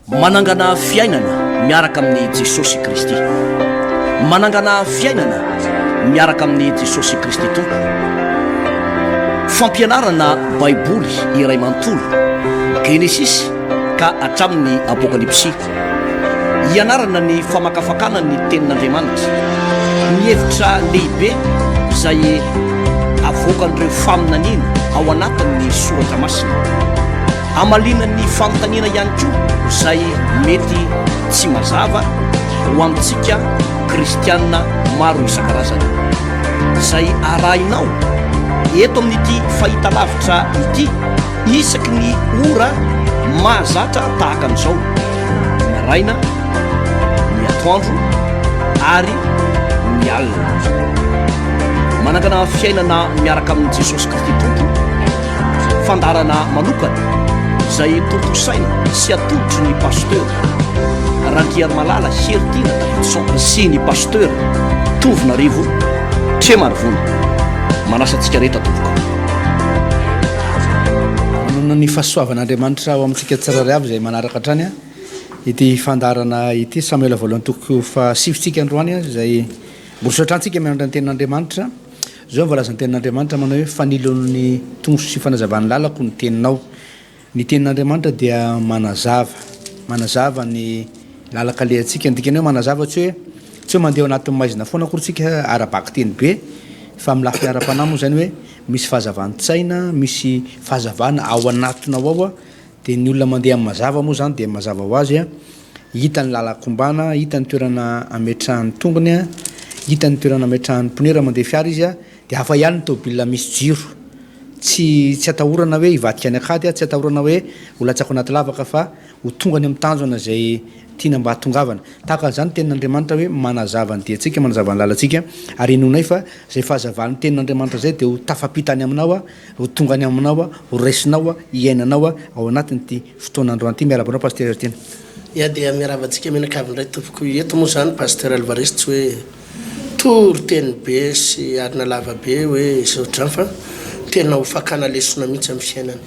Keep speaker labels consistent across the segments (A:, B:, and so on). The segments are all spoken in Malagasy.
A: manangana fiainana miaraka amin'ny Jesosy Kristy. Manangana fiainana miaraka amin'ny Jesosy Kristy tompo. Fampianarana Baiboly iray manontolo Genesis ka hatramin'ny Apokalypsy. Ianarana ny famakafakana ny tenin'Andriamanitra, ny hevitra lehibe izay avoakan'ireo faminaniana ao anatin'ny soratra masina. Amalinan'ny fanontaniana ihany koa izay mety tsy mazava ho amintsika kristianina maro isan-karazany, izay arahinao eto amin'ity fahitalavitra ity isaky ny ora mahazatra tahaka an'izao, maraina, ny atoandro ary ny alina. Manangana fiainana miaraka amin'ny Jesosy Kristy tompo, fandarana manokana izay tompo saina sy atodotry ny pasteur Randriary Malala Heritiana Davidson sy ny pasteur Tovinarivo Tremarivony. Manasa antsika rehetra tompoko.
B: Manana ny fahasoavan'Andriamanitra ao amintsika tsirairay avy izay manaraka hatrany ity fandarana ity Samoela voalohany toko fa sivitsika androany izay morosoatrantsika mianatra ny tenin'Andriamanitra. Zao voalaza ny tenin'Andriamanitra manao hoe fanilon'ny tomso sy fanazavany lalako ny teninao. Ny tenin'Andriamanitra dia manazava ny lalaka lehantsika. Dikany hoe manazava tsy hoe mandeha anatin'ny maizina foana akorytsika arabaky teny be, fa amin'ny lafiny ara-panahy moa zany hoe misy fahazavantsaina, misy fahazavana ao anatinao ao dia ny olona mandeha amin'ny mazava moa zany dia mazava ho azy hitany lalakombana, hitany toerana ametrahan'ny tongony, hitany toerana ametrahan'ny pneu mandeha fiara izy dia hafa ihany ny tômôbilina misy jiro. Tsy atahorana hoe hivadika any akady, tsy atahorana hoe ho latsako anaty lavaka fa ho tonga any amin'ny tanjona izay tiana mba hatongavana. Tahaka izany tenin'Andriamanitra hoe manazava ny diantsika, manazava ny lalantsika, ary inonay fa izay fahazavan'ny tenin'Andriamanitra izay dia ho tafampitany aminao, ho tonga any aminao, ho raisinao, hiainanao ao anatin'ity fotoanandroany ity. Miarabonao pasteur Heritiana.
C: Ia dia miaravantsika menakavy indray tompoko. Eto moa zany pasteur Alvarez tsy hoe tory teny be sy arina lava be hoe isotrany fa tena ho fakana lesona mihitsy amin'ny fiainana.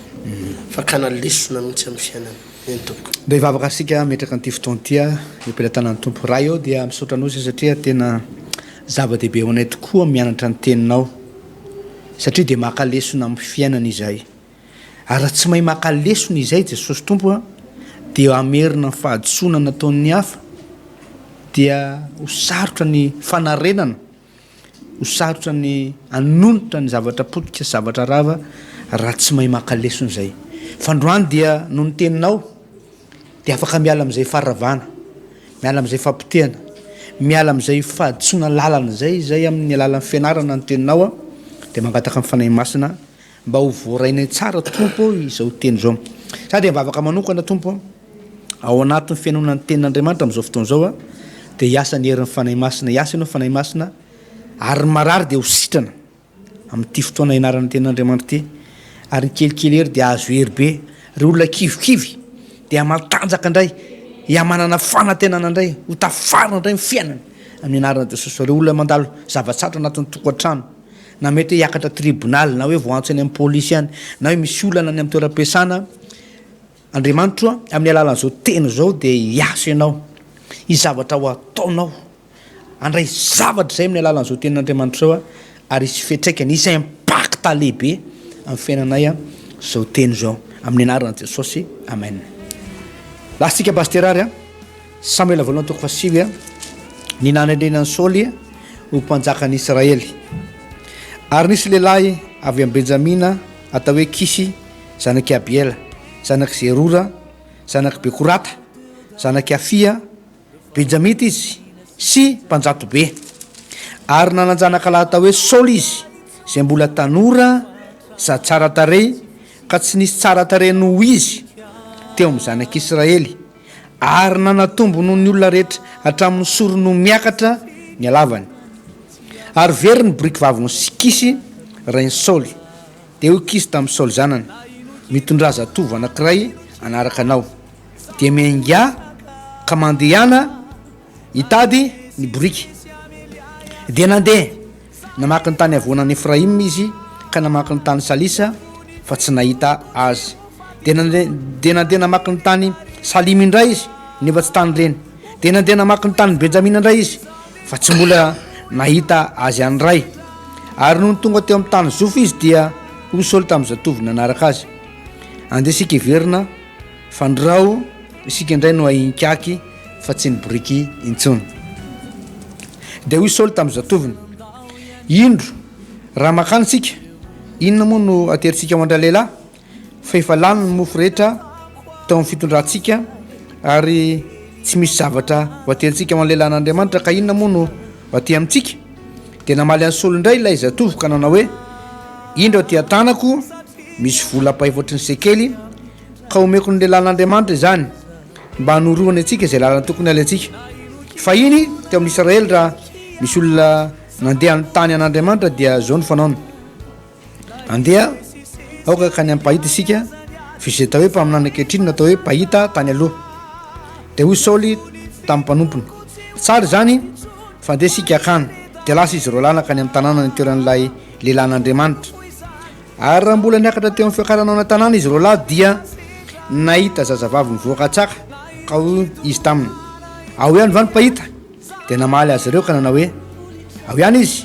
C: Fakana lesona mihitsy amin'ny fiainana. Eny tompoko.
B: Ndio hivavaka asika metraka an'ity fotoan'ity ampelantanan'ny tompo raha eo dia misaotra anao satria tena zava-dehibe ho anay tokoa mianatra ny teninao, satria dia maka lesona amin'ny fiainana izay. Ary raha tsy mahay maka lesona izay Jesosy tompo dia amerina ny fahadisoana nataon'ny hafa, dia ho sarotra ny fanarenana, ho sarotra ny anonotra ny zavatra potika, zavatra rava raha tsy mahay maka lesona izay. Fa androany dia noho ny teninao dia afaka miala amin'izay faharavana, miala amin'izay fampitehana, miala amin'izay fahadisoana lalana izay amin'ny alalan'ny fianarana ny teninao dia mangataka amin'ny fanahy masina mba ho voarainay tsara tompo izao teny izao. Sady mivavaka manokana tompo ao anatin'ny fianonana ny tenin'Andriamanitra amin'izao fotoan'izao dia hiasa ny herin'ny fanahy masina, hiasa ianao fanahy masina ary marary dia ho sitrana amin'ity fotoana ianarana ny tenin'Andriamanitra ity. Ary ny kelikely hery dia azo hery be, ry olona kivikivy dia matanjaka indray, hiamanana fanantenana indray, ho tafarina indray ny fiainana amin'ny anarana Jesosy. Ry olona mandalo zavatsatra anatin'ny tokantrano, na mety hoe hiakatra tribunal, na hoe voantso any amin'ny pôlisy any, na hoe misy olana any amin'ny toeram-piasana, Andriamanitra amin'ny alalan'izao teny izao dia hiasa ianao, hizavatra ho ataonao, andray zavatra izay amin'ny alalan'izao tenin'Andriamanitra izao ary isy fiantraikany, isy impacta lehibe amin'ny fiainanay izao teny izao amin'ny anarana Jesosy. Amen. Lasitsika pasterary Samoela voalohany toko fasivy ny nanendrenan'ny Saoly ho mpanjakan'i Israely. Ary nisy lehilahy avy amin'ny Benjamina atao hoe Kisy, zanaky Abiela, zanaky Zerora, zanaky Bekorata, zanaky Afia, Benjamita izy sy mpanjato be. Ary nananjanaka lahy atao hoe Saoly izy, izay mbola tanora sady tsara tarehy, ka tsy nisy tsara tarehy noho izy teo amin'ny zanak'Israely. Ary nanatombo noho ny olona rehetra hatramin'ny soro no miakatra ny alavany. Ary very ny boriky vaviny sy Kisy rain'ny Saoly. Dia ho Kisy tamin'ny Saoly zanany, mitondra zatovo anankiray anaraka anao. Dia miainga ka mandehana hitady ny boriky. Dia nandeha namaky ny tany avoanan'ny Efraim izy ka namaky ny tany Salisa fa tsy nahita azy. Dia nandeha namaky ny tany salimy indray izy nefa tsy tany reny de nandeha namaky ny tany benjamina indray izy fa tsy mbola nahita azy any ray ary noho ny tonga teo amin'ny tany zofo izy dia osoly tamin'ny zatovo nanaraka azy andeha sika iverina fandrao isika indray no ahinkaky fa tsy ny boriky intsony de hoy saoly tamin'ny zatoviny indro raha makany sika inona moa no ateritsika ho andra lehilahy fa efa lany ny mofo rehetra tao amin'ny fitondrantsika ary tsy misy zavatra ho ateritsika ho an'ny lehilahin'Andriamanitra ka inona moa no aty amintsika de namaly any Saoly indray ilay zatovo ka nanao hoe indro aty an-tanako misy vola pahivoatry ny sekely ka omeko ny lehilahin'Andriamanitra izany mba hanoroany atsika izay lalana tokony alatsika fa iny teo amin'ny Israely raha misy olona nandeha ny tany an'Andriamanitra dia zao ny fanaony andeha aoka ka ny ampahita isika fizay tao hoe mpaminany ankehitriny natao hoe pahita tany aloha de hoy Saoly tamin'ny mpanompony tsara zany fa andeha sika akany de lasa izy ro lana ka ny amin'ny tanàna ny toeran'ilay lehilahin'Andriamanitra ary raha mbola niakatra teo amin'ny fiakaranao ana tanàna izy ro lahy dia nahita zazavavy mivoaka tsaka ka hoy izy taminy ao ihany va ny pahita de namaly azy ireo ka nanao hoe ao ihany izy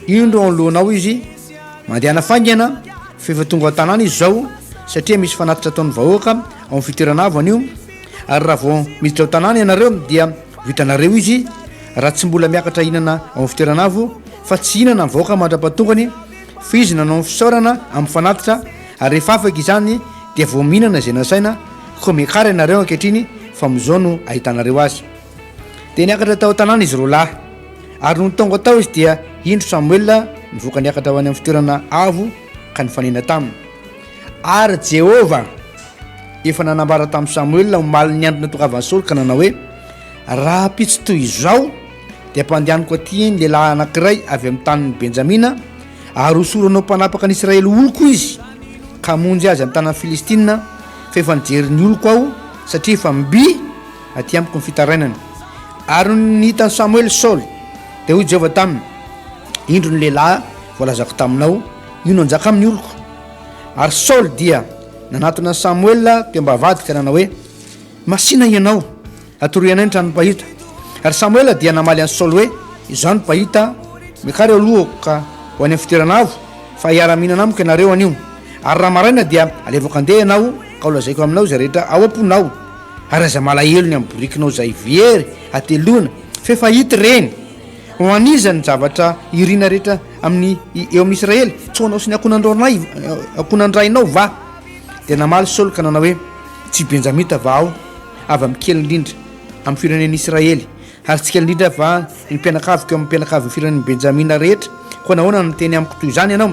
B: indro ao lohanao izy mandehana faingana fa efa tonga an-tanàna izy zao satria misy fanatitra ataon'ny vahoaka ao amin'ny fitoeranavany io ary raha vao miditra ao tanàna ianareo dia vitanareo izy raha tsy mbola miakatra hinana ao amin'ny fitoeranavo fa tsy hinana ny vahoaka mandra-patongany fa izy nanao ny fisaorana amin'ny fanatitra ary rehefa afaka izany dia vao mihinana zay nasaina ko miakara ianareo ankehitriny fa am'izao no ahitanareo azy de niakatra tao tanàna izy ro lahy ary no tonga tao izy dia indro Samoela nivoaka niakatra ho any amin'ny fitoerana avo ka nifanena taminy ary Jehova efa nanambara tamin'ny Samoela omaly ny andro natokavan'ny Saoly ka nanao hoe raha pitsy toy izao dia mpandehaniko aty ny lehilahy anankiray avy amin'ny tanin'ny Benjamina ary hosoranao mpanapaka ny Israely oloko izy ka monjy azy amin'ny tanan'ny Filistina fa efa nijery ny oloko aho satria efa mby aty amiko ny fitarainany ary ny hitan'ny Samoely Saoly de hoy Jehova taminy indro ny lehilahy voalazako taminao io no anjaka amin'ny oloko ary Saoly dia nanatona Samoela teo mba avadika nanao hoe masina ianao atoroyanay ny tranom-pahita ary Samoela dia namaly any Saoly hoe izao ny pahita mikary alohako ka ho any amin'ny fitoeranavo fa hiara-mihinana amiko ianareo anio ary raha maraina dia alevako andeha ianao ka olazaiko aminao zay rehetra ao am-ponao ary aza malahelo ny amin'ny borikinao zay very ateloana fa efa hita reny ho aniza ny zavatra irina rehetra amin'ny eo amin'ny Israely tsy ho anao sy ny akonandrainao va de namaly Saoly ka nanao hoe tsy benjamita Vahao avy amin'ny kely indrindra amin'ny firenen'ny Israely ary tsy kely indrindra va ny mpianakaviko eo amin'ny mpianakavy ny firenen'ny Benjamina rehetra ko nahoana no teny amiko toy izany ianao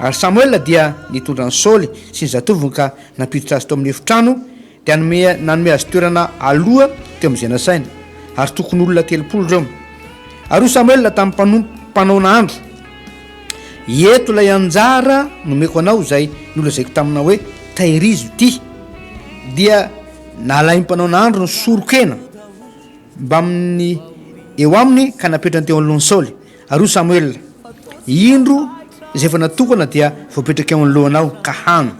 B: ary Samoela dia nitondra ny Saoly sy ny zatoviny ka nampiditra azy teo amin'ny efitrano dia nanome azy toerana aloha teo amin'izay nasaina ary tokony olona 30 reo ary Samoela tamin'ny mpanao nahandro eto lay anjara nomeko anao zay nolazaiko taminao hoe tahirizy ty dia nalay mpanao nahandro ny sorokena mba amin'ny eo aminy ka napetrany teo amin'ny lohan'ny Saoly ary Samoela indro zay efa natokana dia voapetraka eo amin'ny lohanao ka hano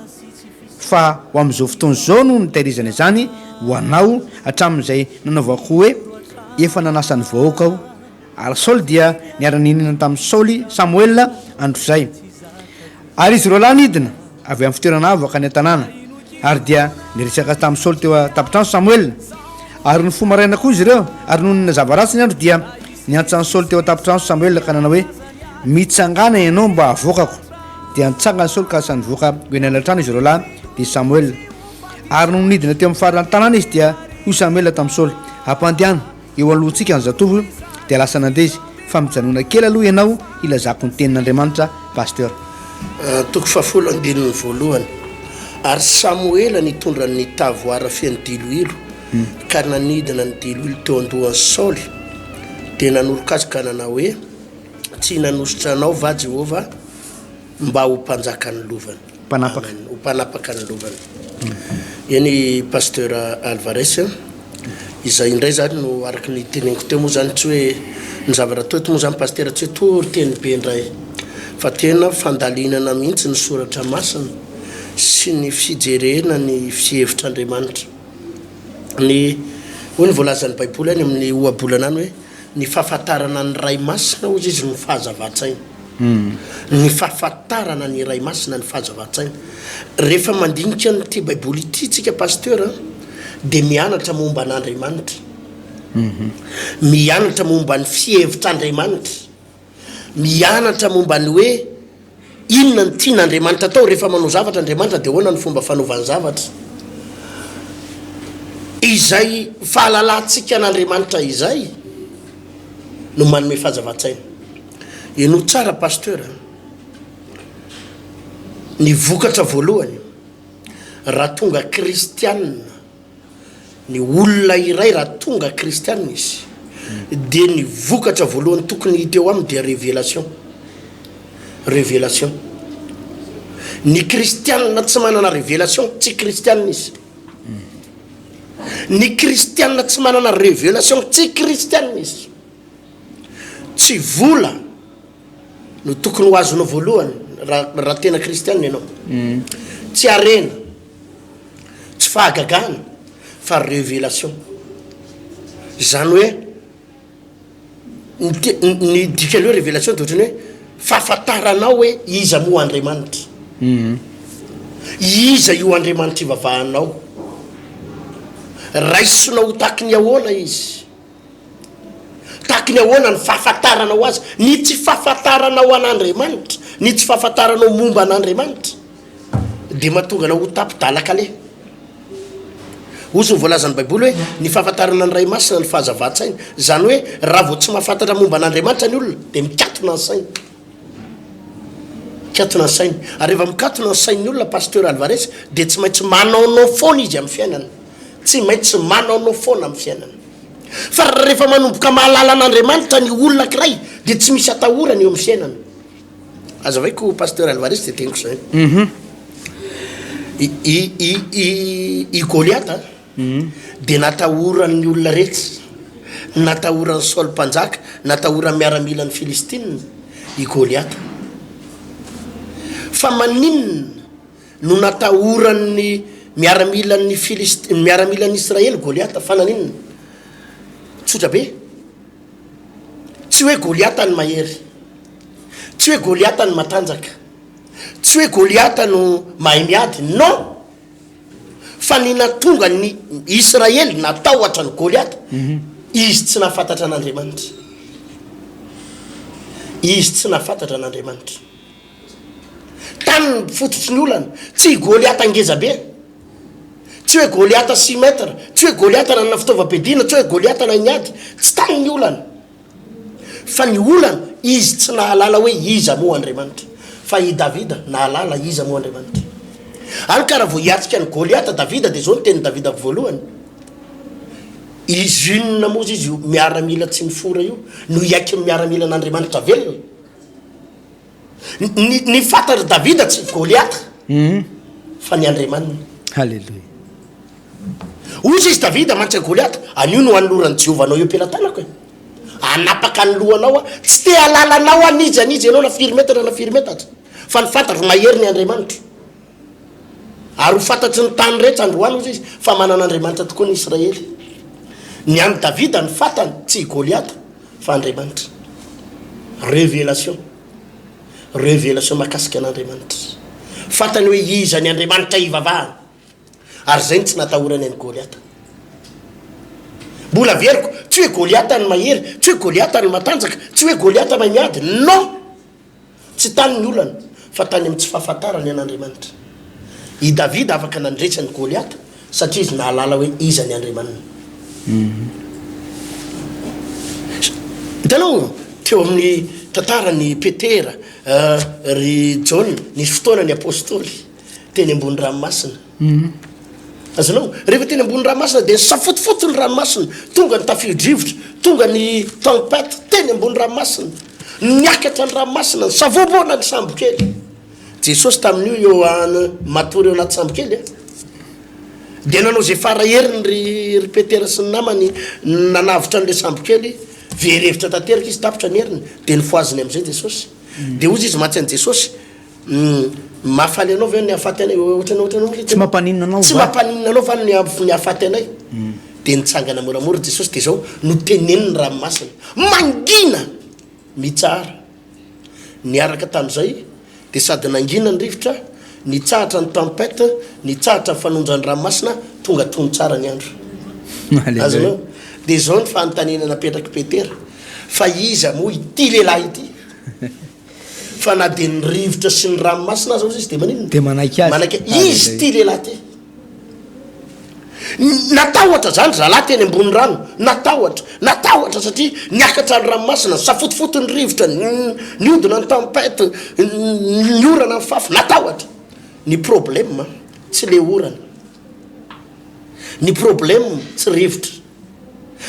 B: fa ho amin'izao fotoana zao no nitahirizana izany ho anao hatramin'izay nanaovako hoe efa nanasany vahoaka aho ary Saoly dia niara-ninina tamin'ny Samoela andro zay ary izy ro lahy nidina avy amin'ny fitoerana avo ka ny an-tanàna ary dia niresaka tamin'ny Saoly teo tapitrano Samoela ary ny fomaraina koa izy ireo ary noho ny nazava ratsy ny andro dia niantsany Saoly teo tapitrano Samoela ka nanao hoe mitsangana ianao mba avoakako dia nitsangana Saoly ka lasa nivoaka eny anatrano izy ro lahy de Samoela ary no nidina teo amin'ny farany tanàna izy dia hoy Samoela tamin'ny Saoly ampandehana eo alohantsika ny zatovo dia lasa nandeha izy fa mijanona kely aloha ianao ilazako ny tenin'Andriamanitra pasteur
C: toko fafolo andininy voalohany ary Samoela nitondra ny tavoara fiany diloilo ka nanidina ny diloilo teo andohan'ny Saoly dia nanoroka azy ka nanao hoe tsy nanositra anao va Jehova mba ho mpanjaka ny lovany ho mpanapaka ny lovany eny pasteur Alvarez izay indray zany no araky ny teneniko teo moa zany tsy hoe ny zavatra toeto moa zany pasteur tsy hoe tory teny be indray fa tena fandalinana mihitsy ny soratra masina sy ny fijerena ny fihevitran'Andriamanitra ny hoy ny voalazan'ny baiboly any amin'ny oabolanany hoe ny fahafantarana ny ray masina ozy izy ny fahazavatsaina ny fahafantarana ny ray masina ny fahazavatsaina rehefa mandinika nyty baiboly ity tsika pasteur dia mianatra momba an'Andriamanitra mianatra momba ny fihevitr'Andriamanitra mianatra momba ny hoe inona ny tian'Andriamanitra atao rehefa manao zavatra Andriamanitra dia hoana ny fomba fanaovany zavatra izay fahalalantsika an'Andriamanitra izay no manome fahazavatsaina eno tsara pasteur ny vokatra voalohany raha tonga kristianina ny olona iray raha tonga kristianina izy dia ny vokatra voalohany tokony hita eo aminy dia révélation ny kristianina tsy manana révélation tsy kristianina izy ny kristianina tsy manana révélation tsy kristianina izy tsy vola no tokony ho azonao voalohany raha tena kristianina ianao tsy arena tsy fahagagana fa révélation zany hoe ny dikany hoe révélation dia ohatrany hoe fahafantaranao hoe iza moa Andriamanitra iza io Andriamanitra ivavahanao raisonao taky ny ahoana izy taky ny ahoana ny fahafantaranao azy ny tsy fahafantaranao an'Andriamanitra ny tsy fahafantaranao momba an'Andriamanitra dia mahatonga anao ho tapidalaka le ozy ny voalazan'ny baiboly hoe ny fahafantarana ny ray masina ny fahazavatsaina zany hoe raha vao tsy mahafantatra momba an'Andriamanitra ny olona dia mikatona ny sainy mikatona ny sainy ary rehefa mikatona ny sain'ny olona pasteur Alvarez dia tsy maintsy manaonao foana izy amin'ny fiainana tsy maintsy manaonao foana amin'ny fiainana fa rehefa manomboka mahalala an'Andriamanitra ny olona kiray dia tsy misy atahorana eo amin'ny fiainana azavaiko pasteur Alvarez dia teniko zay i Goliata dia natahoran'ny olona rehetra natahoran'ny Saoly mpanjaka natahoran'ny miaramila ny Filistina i Goliata fa maninona no natahoran'ny miaramilan'ny Filistina miaramilan'ny Israely Goliata fa naninona tsotra be tsy hoe Goliata ny mahery tsy hoe Goliata ny matanjaka tsy hoe Goliata no mahay miady non fa ny natonga ny Israely natahotra ny Goliata izy tsy nahafantatra an'Andriamanitra izy tsy nahafantatra an'Andriamanitra tany fototry ny olana tsy Goliata ngeza be tsy hoe Goliata 6 metre tsy hoe Goliata nanana fitaovam-piadiana tsy hoe Goliata na niady tsy tany ny olana fa ny olana izy tsy nahalala hoe iza moa Andriamanitra fa i Davida nahalala iza moa Andriamanitra any karaha vao hiatsika ny Goliata Davida dia zao ny teny Davida voalohany izy inona moa izy io miaramila tsy mifora io no iaiky miaramila an'Andriamanitra velona ny fantatra Davida tsy Goliata fa ny Andriamanina
B: halleluja
C: ozy izy Davida mantsy Goliata anio no anoloran'ny Jehovah anao eo pelatanako e anapaka ny lohanao tsy te halalanao anizy ianao na firy metatra fa ny fantatra mahery ny Andriamanitra ary ho fantatry ny tany rehetra androany ozy izy fa manan'Andriamanitra tokoa ny Israely ny any Davida ny fantany tsy Goliata fa Andriamanitra révélation makasika an'Andriamanitra fantany hoe iza ny Andriamanitra ivavahana ary zay ny tsy natahorany any Goliata mbola veriko tsy hoe Goliata ny mahery tsy hoe Goliata ny matanjaka tsy hoe Goliata mahay miady non tsy tany ny olana fa tany amin'ny tsy fahafantarany an'Andriamanitra i Davida afaka nandretra ny Goliata satria izy nahalala hoe iza ny Andriamanina hitanao teo amin'ny tantara ny Petera ry John nisy fotoana ny apôstôly teny ambony ranomasina azanao rehefa teny ambony ranomasina dia safotofoto ny ranomasina tonga ny tafio-drivotra tonga ny tempête teny ambony ranomasina niakatra ny ranomasina ny savoboana ny sambokely Jesosy tamin'io eo any matory eo anaty sambokely dia nanao zay faraherin'ny ry Petera sy ny namany nanavitra n'le sambokely verevitra tanteraka izy tapitra ny heriny dia nifoaziny amin'izay Jesosy dia ozy izy matsy an' Jesosy mahafaly anao ve ny ahafaty anay ohatranao
B: tsy mampaninona anao
C: tsy mampaninona anao fa ny ahafaty anay dia nitsangana moramora jesosy dia zao no teneniny ranomasina mangina mitsara niaraka tamin'izay dia sady nangina ny rivotra nitsahatra ny tempête nitsahatra ny fanonjany ranomasina tonga tony tsara ny andro azonao dia zao ny fanontaniana napetraky petera fa iza moa ity lehilahy ity fa na dia ny rivotra sy ny ranomasina zao izy dia manino
B: dia manaiky
C: izy ity lehilahy ty natahotra zany zalahy teny ambony rano natahotra satria niakatra ny ranomasina safotofoto ny rivotra ny odina ny tempête ny orana ny fafy natahotra ny problème tsy le orana ny problème tsy rivotra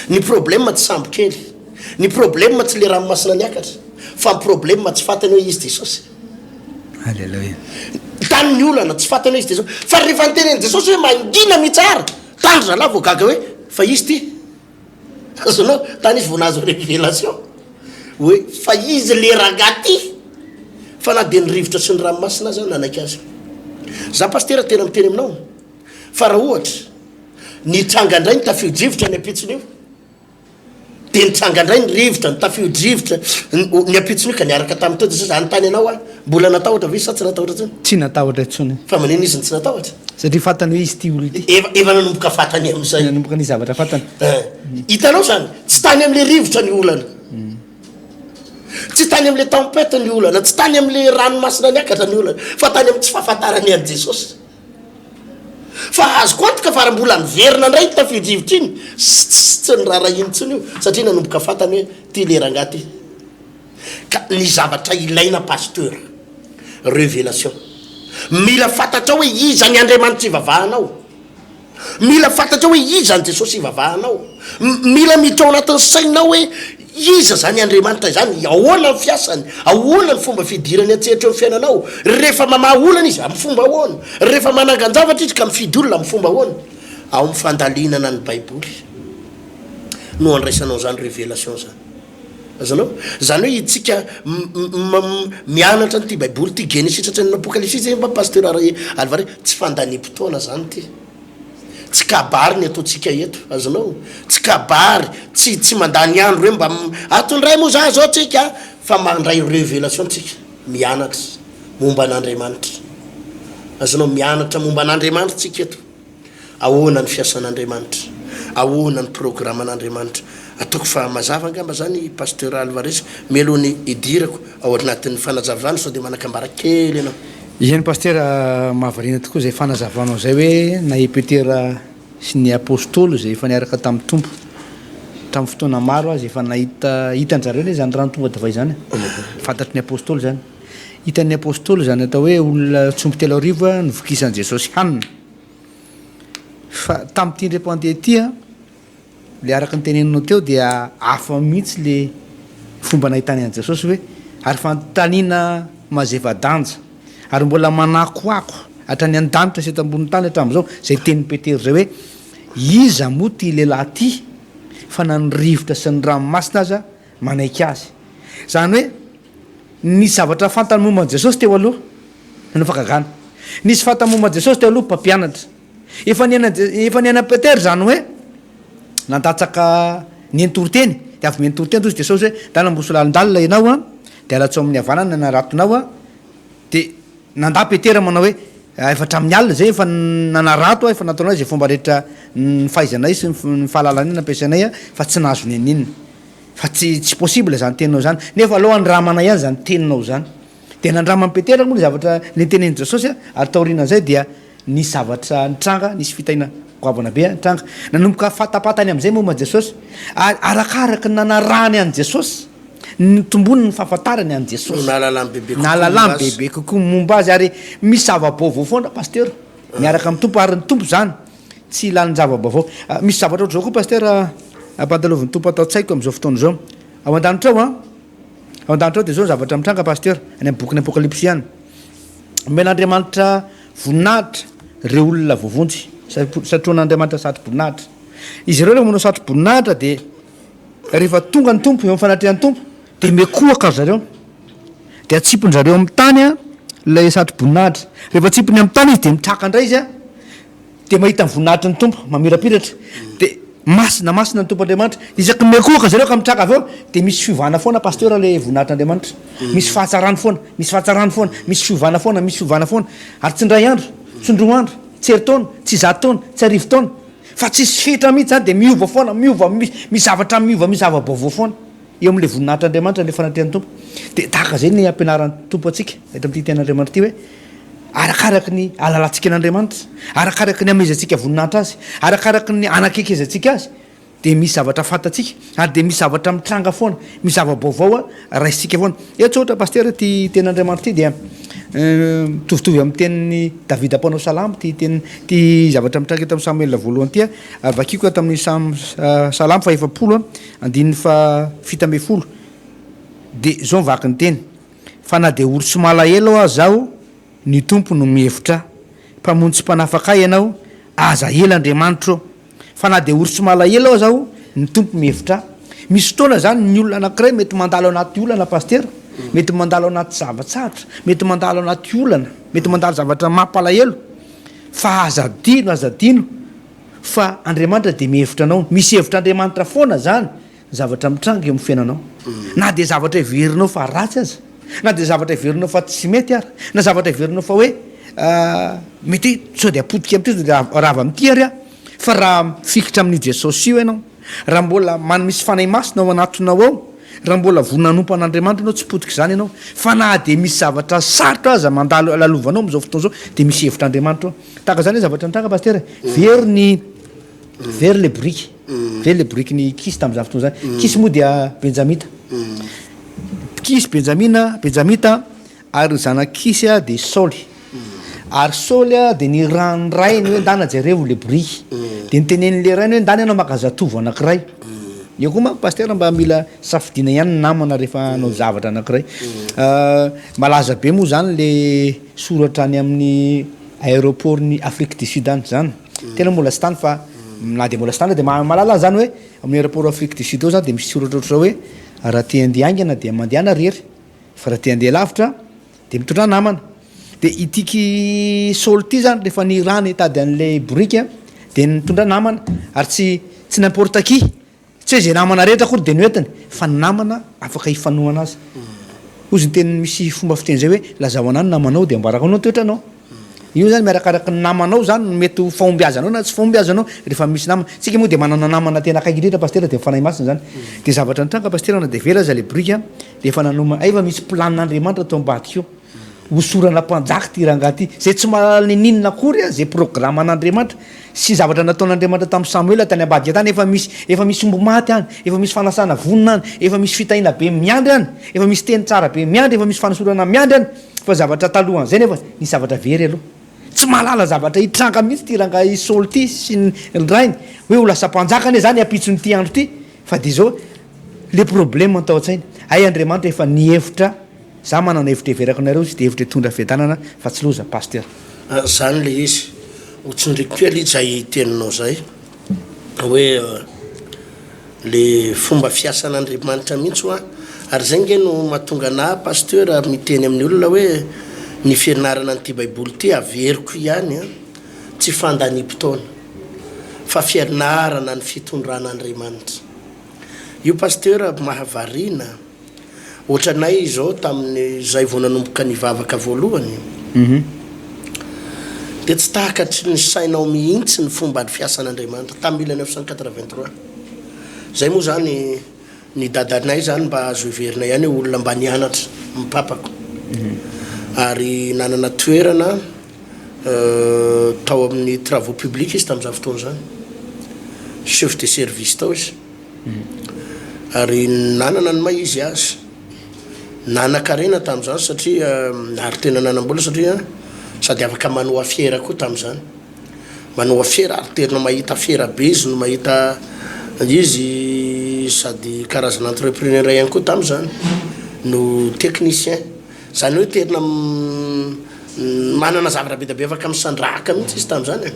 C: ny problème tsy sambokely ny problème tsy le ranomasina niakatra fa ny problème tsy fantany hoe izy jesosy
B: alleluia
C: tany ny olana tsy fantany hoe izy jesosy fa rehefa nyteneny jesosy hoe mangina mitsara tany zalahy vao gaga hoe fa izy ty azonao tany izy vonazo révélation hoe fa izy le ragaty fa na dia ny rivotra sy ny ranomasina zany nanaiky azy za pastera tena miteny aminao fa raha ohatra nitsanga indray ny tafio-drivotra ny apitsiny io dia nitsanga indray ny rivotra ny tafio-drivotra ny apitsiny io ka niaraka tamin'ny teo jesosy anytany anao a mbola natahotra ve sa tsy natahotra tsony
B: tsy natahotra intsony
C: fa maneno izy ny tsy natahotra
B: satria fantany hoe izy ty olo ty
C: efa nanomboka fatany amin'izay
B: nanomboka ny zavatra fantany
C: hitanao zany tsy tany amin'le rivotra ny olana tsy tany amin'le tempête ny olana tsy tany amin'le ranomasina niakatra ny olana fa tany amin'ny tsy fahafantarany any jesosy fa azo koantoka fa raha mbola miverina indray ny tafio-drivotra iny tsy ny raharaha iny ntsony io satria nanomboka fantany hoe ty le rangaty ka ny zavatra ilaina pasteur révélation mila fantatra hoe iza ny Andriamanitra ivavahanao mila fantatra hoe iza ny jesosy ivavahanao mila miditra ao anatin'ny sainao hoe iza zany Andriamanitra zany ahoana ny fiasany ahoana ny fomba fidirany atsehatra ny fiainanao rehefa mamaha olana izy amin'ny fomba ahoana rehefa manangan-javatra izy ka mifidy olona amin'ny fomba ahoana ao amin'ny fandalinana ny baiboly no andraisanao zany révélation zany azanao zany hoe itsika mianatra nyty baiboly ty genesis satria ny apokalypsy zay mba pasteur alvare tsy fandaniam-potoana zany ty tsy kabary ny ataontsika eto azanao tsy kabary tsy mandany andro hoe mba atondray moa za zao tsika fa mandray révélation tsika mianatra momba an'Andriamanitra azanao mianatra momba an'Andriamanitra tsika eto ahoana ny fiasan'Andriamanitra ahoana ny programme an'Andriamanitra ataoko fa mazava angamba zany pasteur Alvarez melohany idirako ao anatin'ny fanazavana sao dia manakambara kely ianao
B: iany pasteur mahavarina tokoa zay fanazavanao zay hoe na epetera sy ny apôstôly zay efa niaraka tamin'ny tompo tamin'ny fotoana maro azy efa nahita hitan-jareo le zany rano tonga davay zany fantatry ny apôstôly zany hitan'ny apôstôly zany atao hoe olona tsombo telo arivo novokisan'i Jesosy hanina fa tamin'ity ndrem-pandeha ity le araka ny teneninao teo dia hafa mihitsy le fomba nahitany an'i Jesosy hoe ary fanontaniana mazeva-danja ary mbola manakoako hatrany an-danitra sy eto ambony tany hatramin'izao zay tenin'ny Petera zay hoe iza moa ty lehilahy ty fa na ny rivotra sy ny ranomasina aza manaiky azy zany hoe nisy zavatra fantany momba Jesosy teo aloha nofakagana nisy fantany momba Jesosy teo aloha mpampianatra efa niana Petera zany hoe nandatsaka ny entoroteny dia avy mentoroteny tozy Jesosy hoe danambroso lalindalina ianao dia alatso amin'ny havanana naratonao dia nanda Petera manao hoe efatra amin'ny alina zay efa nanarato efa nataonao zay fomba rehetra ny fahaizanay sy ny fahalalana nampiasanay fa tsy nahazo ny aninina fa tsy possible zany teninao zany nefa aloha andramana ihany zany teninao zany dia nandramany Petera moa le zavatra le tenen'i Jesosy ary taorianan'izay dia nisy zavatra nitranga nisy fitaina goavana be nitranga nanomboka fatapatany amin'izay momba Jesosy arakaraka nanarahany an' Jesosy ny tombony ny fahafantarany an' Jesosy nahalalany bebe kokoa momba azy ary misy zava-baovao foana pasteur miaraka amin'ny tompo ary ny tompo zany tsy ilany zava-baovao misy zavatra ohatr'izao koa pasteur ampandalovin'ny tompo atao tsaiko amin'izao fotoana izao ao an-danitra ao dia zao zavatra mitranga pasteur any amin'ny boky ny apokalypsy ihany men'Andriamanitra voninahitra ireo olona voavonjy satroan'Andriamanitra satro-boninahitra izy ireo rehefa manao satro-boninahitra dia rehefa tonga ny tompo eo amin'ny fanatrehan'ny tompo dia mekohaka zareo dia atsipony zareo amin'ny tany ilay satro-boninahitra rehefa atsipony amin'ny tany izy dia mitraka indray izy dia mahita ny voninahitra ny tompo mamirapiratra dia masina ny tompoandriamanitra isaky mekoka zareo ka mitraka aveo de misy fiovana foana pasteur le voninahitr'andriamanitra misy fahatsarany foana misy fahatsarany foana misy fiovana foana misy fiovana foana ary tsy ndray andro tsondroa andro tsy heritaona tsy zataona tsy arivo taona fa tsisy fitra mihitsy zany de miova foana miova mizavatra miova mizavabaovao foana eo am'le voninahitr'andriamanitra le fanatrehan'ny tompo de tahaka zay ny ampianaran'ny tompo atsika eto am'ty ten'andriamanitra ty hoe arakaraky ny alalantsika n'andriamanitra arakaraky ny amezantsika voninahitra azy arakaraky ny anakekezantsika azy de misy zavatra fantatsika ary de misy zavatra mitranga foana misy zavabaovao a raisitsika foana eto ohatra pasteur ty ten'andriamanitra ty dia mitovitovy amin'ny tenin'ny davida mpanao salamo ty zavatra mitranga eto amin'ny samoela voalohany ty ary vakiko tamin'ny salamo fa efapolo andininy fa fita ambe folo de zao mivaky ny teny fa na de olo sy malahelo a zao ny tompo no mihevitra mpamonjy mpanafaka ianao aza ela andriamanitra fa na de olo sy malahelo ao zao ny tompo mihevitra misy fotoana zany ny olona anankiray mety mandalo anaty olana pasteur mety mandalo anaty zavatsatra mety mandalo anaty olana mety mandalo zavatra mampalahelo fa azadino fa andriamanitra de mihevitra anao misy hevitra andriamanitra foana zany zavatra mitranga eo amin'ny fiainanao na de zavatra iverinao fa ratsy aza na de zavatra iverinao fa tsy mety ary na zavatra iverinao fa hoe mety sao de apotika am'ty de rava am'ty ary a fa raha fikitra amin'ny jesosy io ianao raha mbola misy fanay masina ao anatinao ao raha mbola vonanompo an'andriamanitra ianao tsy potika zany ianao fa na de misy zavatra sarotra aza mandalo lalovanao am'izao fotoana zao de misy hevitra andriamanitra taka zany hoe zavatra mitranga pasteur very le brique ny kisy tam'izao fotoana zany kisy moa dia benjamita kisy benjamita ary zanakisy a de saoly ary saoly a de ny ranorainy hoe ndana jareo le brique de nytenen'le rainy hoe ndany ianao makazatovo anankiray io koa manko pasteur mba mila safidina ihany ny namana rehefa anao zavatra anankiray malaza be moa zany le soratra any amin'ny aéroport ny Afrique du Sud any zany tena mbola sy tany fa na de mbola sy tany de malala zany hoe amin'ny aéroport Afrique du Sud ao zany de misy soratra ohatry zao hoe raha te handeha angana de mandehana rery fa raha te handeha lavitra de mitondra namana de itiky saoly ty zany rehefa ny rany tady an'le brique de mitondra namana ary tsy n'importe qui tsy hoe zay namana rehetra akory de noentiny fa namana afaka hifanohana azy ozy ny teny misy fomba fiteny zay hoe lazao anany namanao de ambarako anao toetranao io zany miarakaraky ny namanao zany mety fahombiazanao na tsy fahombiazanao rehefa misy namana tsika moa de manana namana tena akaiky indrindra pasteur de mifanahy masina zany de zavatra nitranga pasteur na de vera za le brique de efa nanoma aiva misy planin'andriamanitra to ambadika io hosorana mpanjaka ty rangaha ty zay tsy mahalala ny ninona akory a zay programme an'andriamanitra sy zavatra nataon'andriamanitra tamin'ny Samoela tany ambadika tany efa misy ombo maty any efa misy fanasana vonina any efa misy fitahina be miandry any efa misy teny tsara be miandry efa misy fanasorana miandry any fa zavatra talohan zay nefa ny zavatra very aloha tsy mahalala zavatra hitranga mihitsy ty rangaha saoly ty sy ny rainy hoe ho lasa mpanjaka ane zany apitsony ty andro ty fa de zao le problème atao an-tsaina ay andriamanitra efa nihevitra za manana hevitra everako nareo sy de hevitra tondra fiadanana fa tsy loza pasteur
C: zany le izy hotsindriko koa li zay teninao zay hoe le fomba fiasan'andriamanitra mihitsy a ary zay nge no mahatonga na pasteur miteny amin'ny olona hoe ny fianarana n'ity baiboly ty averiko ihany a tsy fandanimpotoana fa fianarana ny fitondran'andriamanitra io pasteur mahavarina ohatranay zao tamin'ny zay vao nanomboka nivavaka voalohany de tsy tahakatry ny sainao mihitsy ny fomba ny fiasan'andriamanitra tamin'ny 1983 zay moa zany ny dadanay zany mba azo iverina ihany hoe olona mba nianatra mipapako ary nanana toerana tao amin'ny travaux publics izy tamin'izao fotoana zany chef de service tao izy ary nanana ny maha izy azy nanakarena tamin'izany satria ary tena nanambola satria sady afaka manoa fiera koa tamin'izany manoa fiera ary terina mahita fiera be izy no mahita izy sady karazana entrepreneur ihany koa tamin'izany no technicien zany hoe terina manana zavatra be da be afaka misandrahaka mihitsy izy tamin'izany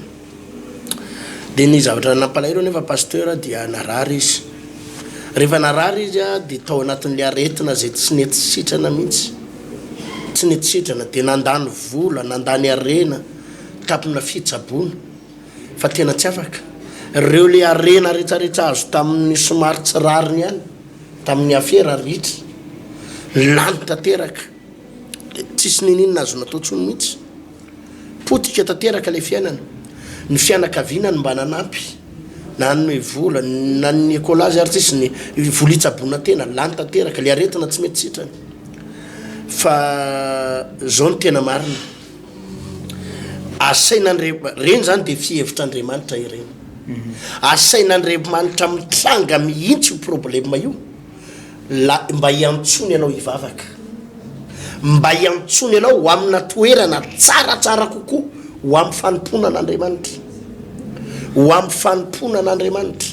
C: de ny zavatra nampalahelo nefa pasteur dia narary izy rehefa narary izy a de tao anatin'le aretina zay tsy nety sitrana mihitsy tsy nety sitrana de nandany vola nandany arena tapina fitsabona fa tena tsy afaka reo le arena rehetrarehetra azo tamin'ny somary tsy rariny ihany tamin'ny afera ritra lany tanteraka tsisy nininona azo nataotsony mihitsy potika tanteraka le fiainana ny fianakaviana ny mba nanampy na ny hoe vola na ny ekolazy ary tsisy ny volitsabona tena lany tanteraka le aretina tsy mety sitrany fa zao ny tena marina asainareny zany de fihevitran'andriamanitra ireny asain'andriamanitra mitranga mihitsy io problema io la mba hiantsony ianao hivavaka mba hiantsony ianao ho amina toerana tsaratsara kokoa ho amin'ny fanomponan'andriamanitra ho amin'ny fanomponan'andriamanitra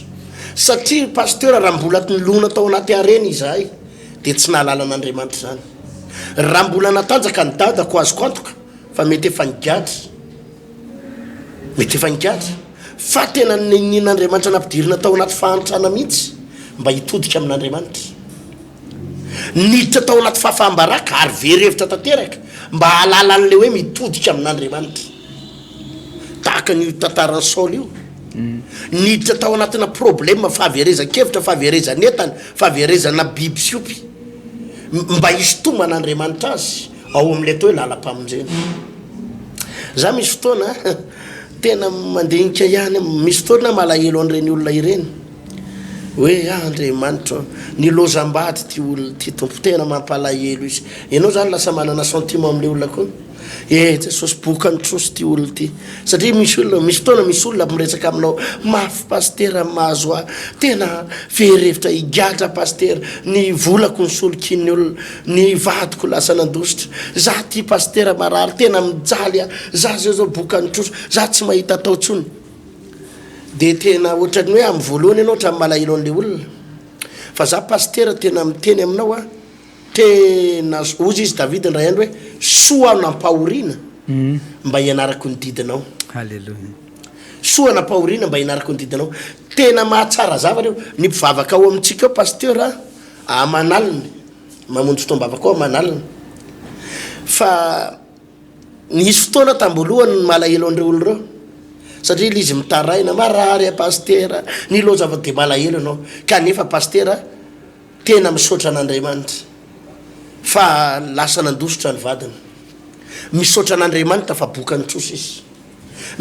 C: satria pasteur raha mbola nylona tao anaty arena izahay de tsy nahalalан'andriamanitra zany raha mbola natanjaka ny dadako azoko antoka fa mety efa nigadra fa tena nin'andriamanitra nampidirina tao anaty fahantrana mihitsy mba hitodika amin'andriamanitra niditra tao anaty fahafahambaraka ary verevitra tanteraka mba halalan'le hoe mitodika amin'andriamanitra tahaka ny tantaran'ny Saoly io niditra tao anatina problema fahaverezan-kevitra fahaverezan'entana fahaverezana biby siopy mba hisotoman'andriamanitra azy ao amin'le atao hoe lalam-pamonjena za misy fotoana tena mandinika ihany misy fotoana malahelo an'ireny olona ireny hoe andriamanitra ny lozam-bady ty olona ty tompo tena mampalahelo izy ianao zany lasa manana sentiment amin'le olona koa Jesosy bokany trosy ty olona ty satria misy fotoana misy olona miresaka aminao mafy pasteur mahazo a tena verevitra higadra pasteur ny volako ny solokiny olona ny vadiko lasa nandositra za ty pasteur marary tena mijaly a za zao bokany trosy za tsy mahita tao tsony de tena ohatrany hoe amin'ny voalohany ianao ohatran'ny malahelo an'le olona fa za pasteur tena miteny aminao a tena ozy izy David ndray andro hoe soa nampahoriana mba hianarako ny didinao
B: halleluja
C: soa nampahoriana mba hianarako ny didinao tena mahatsara zavatra io ny mpivavaka ao amintsika eo pasteur amanaliny mamonjy fotoam-bavaka ao amanaliny fa nisy fotoana tambolohany ny malahelo an'ireo olo reo satria izy mitaraina marary a pasteur ny lo zava-de malahelo ianao kanefa pasteur tena misaotra an'Andriamanitra fa lasa nandositra ny vadiny misaotra an'Andriamanitra fa bokany trosy izy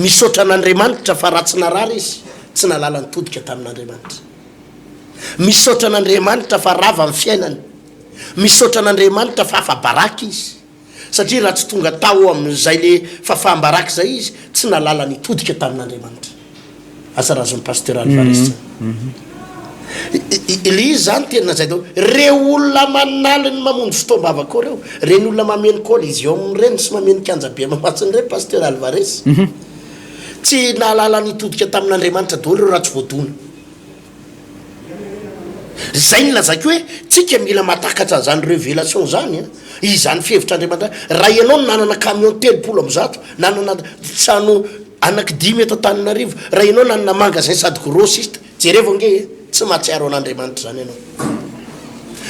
C: misaotra an'Andriamanitra fa ratsy narary izy tsy nalala nitodika tamin'Andriamanitra misaotra an'Andriamanitra fa rava amin'ny fiainany misaotra an'Andriamanitra fa afa-baraka izy satria raha tsy tonga tao amin'izay le fahafahambaraka zay izy tsy nalala nitodika tamin'Andriamanitra asa razon'ny pasteur Alvarez izy zany tena zay tao reo olona manaliny mamonjy fotoam-bavaka ao reo reny olona mameno koly izy eo amin'ireny sy mameno kanja be mamatsiny reny pasteur Alvarez tsy nalala nitodika tamin'Andriamanitra daholo reo raha tsy voadona zay ny lazako hoe tsika mila matakatra zany révélation zany izany fihevitr'Andriamanitra raha ianao nanana camion 300 am'zato nanana trano anaky 10 eto Antananarivo raha ianao nanana magasin sady grossiste jereo nge tsy mahatsiaro an'Andriamanitra zany ianao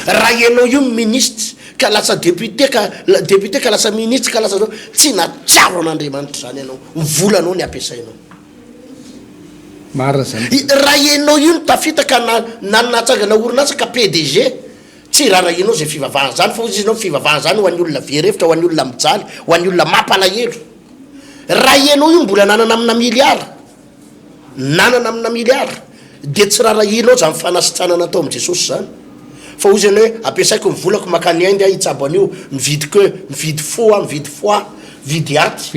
C: raha ianao io ministre ka lasa député ka lasa ministre ka lasa zao tsy natsiaro an'Andriamanitra zany ianao volanao ny ampiasainao
B: marina zany
C: raha ianao io ny tafitaka natsangana orinasa ka PDG tsy raha ianao zay fivavahana zany fa ozy izy nao fivavahana zany ho an'ny olona verevitra ho an'ny olona mijaly ho an'ny olona mampalahelo raha ianao io mbola nanana amina miliara de tsy raha ianao zany fanasitranana atao amin'i Jesosy zany fa ozy ianao hoe ampiasaiko ny volako makany Inde hitsabo an'io mividy fo mividy foi vidy aty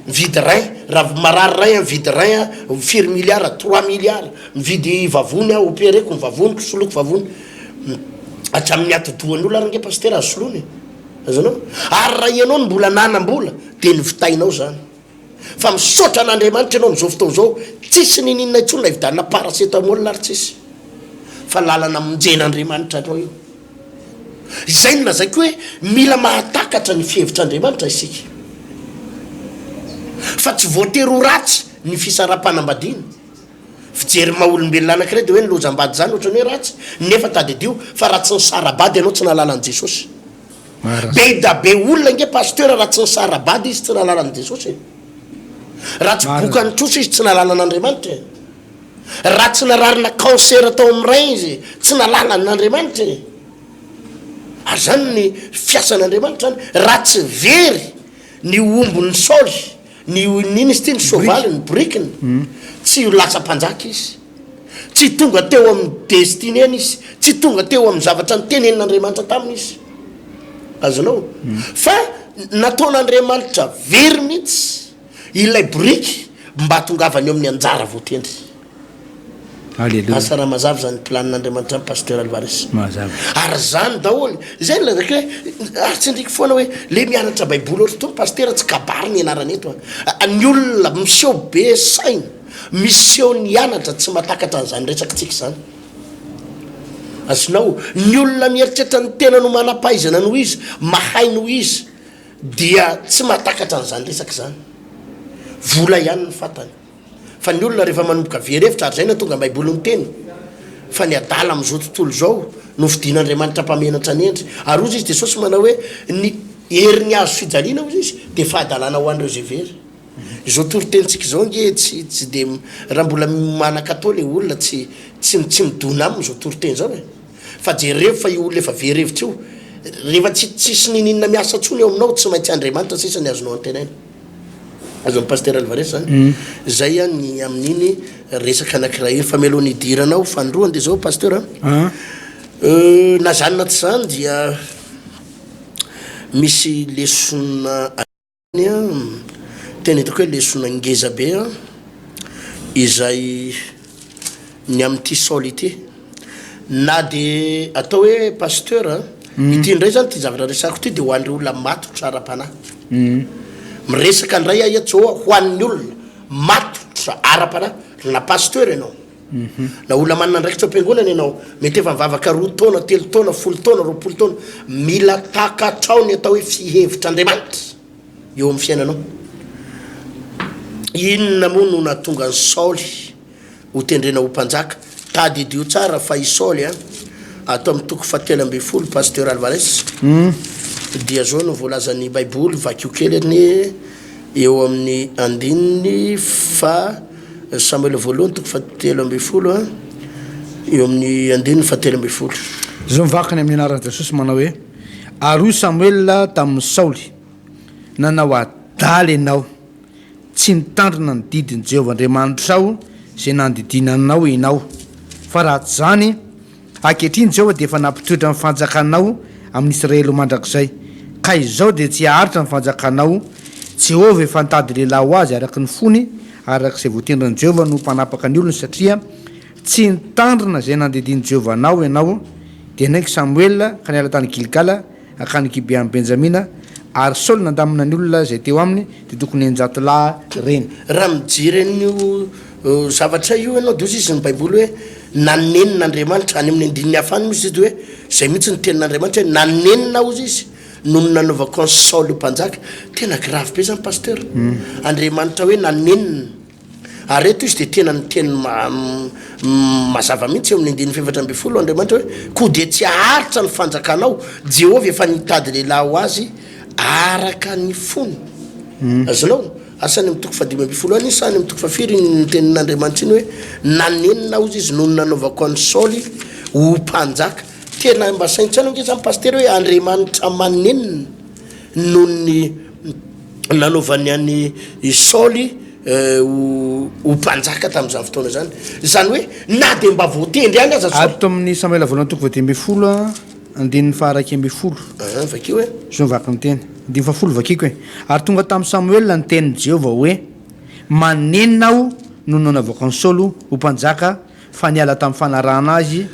C: mividy rein raha marary rein mividy rein 4 milliards 3 milliards mividy vavony opéreko ny vavony soloko vavony hatramin'ny atodohan'olona ary nge pasteur azosoloany azonao ary raha ianao ny mbola nanam-bola de ny vitainao zany fa misaotra an'Andriamanitra ianao am'izao fotoana zao tsisy nininona intsony na hividanina paracetamol ary tsisy fa lalana monjen'Andriamanitra anao io izay no lazaiko hoe mila mahatakatra ny fihevitr'Andriamanitra isika fa tsy voatery ho ratsy ny fisara-panambadiana fijery maha-olombelona anankiray de hoe ny lozam-bady zany ohatrany hoe ratsy nefa tadedio fa raha tsy ny sarabady ianao tsy nahalalany Jesosy be da be olona nge pasteur raha tsy ny sarabady izy tsy nahalalany Jesosy raha tsy bokany trosy izy tsy nahalala an'Andriamanitra raha tsy nararina cancer atao amin'ray izy tsy nalala n'Andriamanitra ary zany ny fiasan'Andriamanitra zany raha tsy very ny ombony Saoly ny nini izy ty ny soavaly ny brikiny tsy lasa mpanjaka izy tsy tonga teo amin'ny destineny izy tsy tonga teo amin'ny zavatra nytenenin'Andriamanitra taminy izy azonao fa nataon'Andriamanitra very mihitsy ilay briky mba tongavany eo amin'ny anjara voatendry.
B: Alléluia.
C: Asa raha mazava zany planin'Andriamanitra pasteur Alvarez.
B: Mazava.
C: Ary zany daholo zay la reka ary tsindriky foana hoe le mianatra baiboly ohatry to pasteur tsy kabary ny anarany eto ny olona miseho be saina miseho ny anatra tsy matakatra an'izany resakitsika zany azonao ny olona mieritreritra ny tena no manam-pahaizana noho izy mahay noho izy dia tsy matakatra an'izany resaky zany vola ihany ny fatany fa ny olona rehefa manomboka verevitra ary zay na tonga baiboly ny teny fa ny adala am'izao tontolo zao no fidin'Andriamanitra mpamenatra ny endry ary ozy izy de sosy manao hoe ny herin'ny azo fijaliana ozy izy de fahadalana ho an'ireo zay very izao torotenitsika zao nge tsy de raha mbola manakatao le olona tsy midona aminy zao toroteny zao e fa jereo fa io olona efa verevitra io rehefa tsisy nininna miasa tsony eo aminao tsy maintsy Andriamanitra sisa ny azonao antenaina azon'ny pasteur Alvarez zany zay a ny amin'iny resaka anankiray iny famelohan'ny idiranao fandroany de zao pasteur na zany na tsy zany dia misy lesona tena hitako hoe lesona ngeza be izay ny amin'ity Saoly ity na de atao hoe pasteur ity ndray zany ty zavatra resako ty de ho an'ireo olona matotra ara-panahy miresaka ndray ahiatsao ho an'ny olona matotra ara-panahy na pasteur ianao na olona manana ndraikitra am-piangonana ianao mety efa mivavaka 2 taona 3 taona 10 taona 20 taona mila takatrao ny atao hoe fihevitra Andriamanitra eo amin'ny fiainanao inona moa no natonga ny Saoly ho tendrena ho mpanjaka tadidio tsara fa i Saoly atao amin'ny toko 7 pasteur Alvarez dia zao no voalazan'ny baiboly vakio kely ny eo amin'ny andininy fa Samoela voalohany toko 7 eo amin'ny andininy 7
B: zao mivakany amin'ny anaran'i Jesosy manao hoe ary Samoela tamin'ny Saoly nanao adaly ianao tsy nitandrina ny didiny Jehovah Andriamanitrao zay nandidinanao ianao fa raha tsy zany ankehitriny Jehovah de efa nampitoetra ny fanjakanao amin'ny Israely mandrakizay ka izao de tsy aharitra ny fanjakanao Jehovah efa nitady lehilahy ho azy araky ny fony arak'izay voatendriny Jehovah no mpanapaka ny olony satria tsy nitandrina zay nandidiny Jehovah anao ianao de naiky Samoela ka niala tany Gilgala akany Gibeany Benjamina ary Saoly nandamina ny olona zay teo aminy de tokony 900 lahy reny
C: raha mijery an'io zavatra io ianao de ozy izy ny baiboly hoe naneninaandriamanitra any amin'ny andininy hafany misy izy hoe zay mihitsy ny tenin'Andriamanitra hoe nanenina ozy izy no nanaovako an Saoly mpanjaka tena grave be zany pasteur Andriamanitra hoe nanenina ary eto izy de tena ny teny mazava mihitsy eo amin'ny andininy 7 Andriamanitra hoe ko de tsy aharitra ny fanjakanao Jehovah efa nitady lehilahy ho azy araka ny fony azonao asany amin'ny toko 5 any sany amin'ny toko 4 ny tenin'Andriamanitra iny hoe nanenina ozy izy no nanaovako an Saoly ho mpanjaka tena mba saintsana nge zany pasteur hoe Andriamanitra manenina no ny nanaovany any Saoly ho mpanjaka tamin'izany fotoana zany zany hoe na de mba voatendry any aza
B: ato amin'ny Samoela voalohany toko 10 andininy faharaiky 10
C: vakio hoe
B: zao vaky ny teny andiny 10 vakiko hoe ary tonga tamin'ny Samoela ny tenin'i Jehovah hoe manenina aho no nanaovako an Saoly ho mpanjaka fa niala tamin'ny fanarahana azy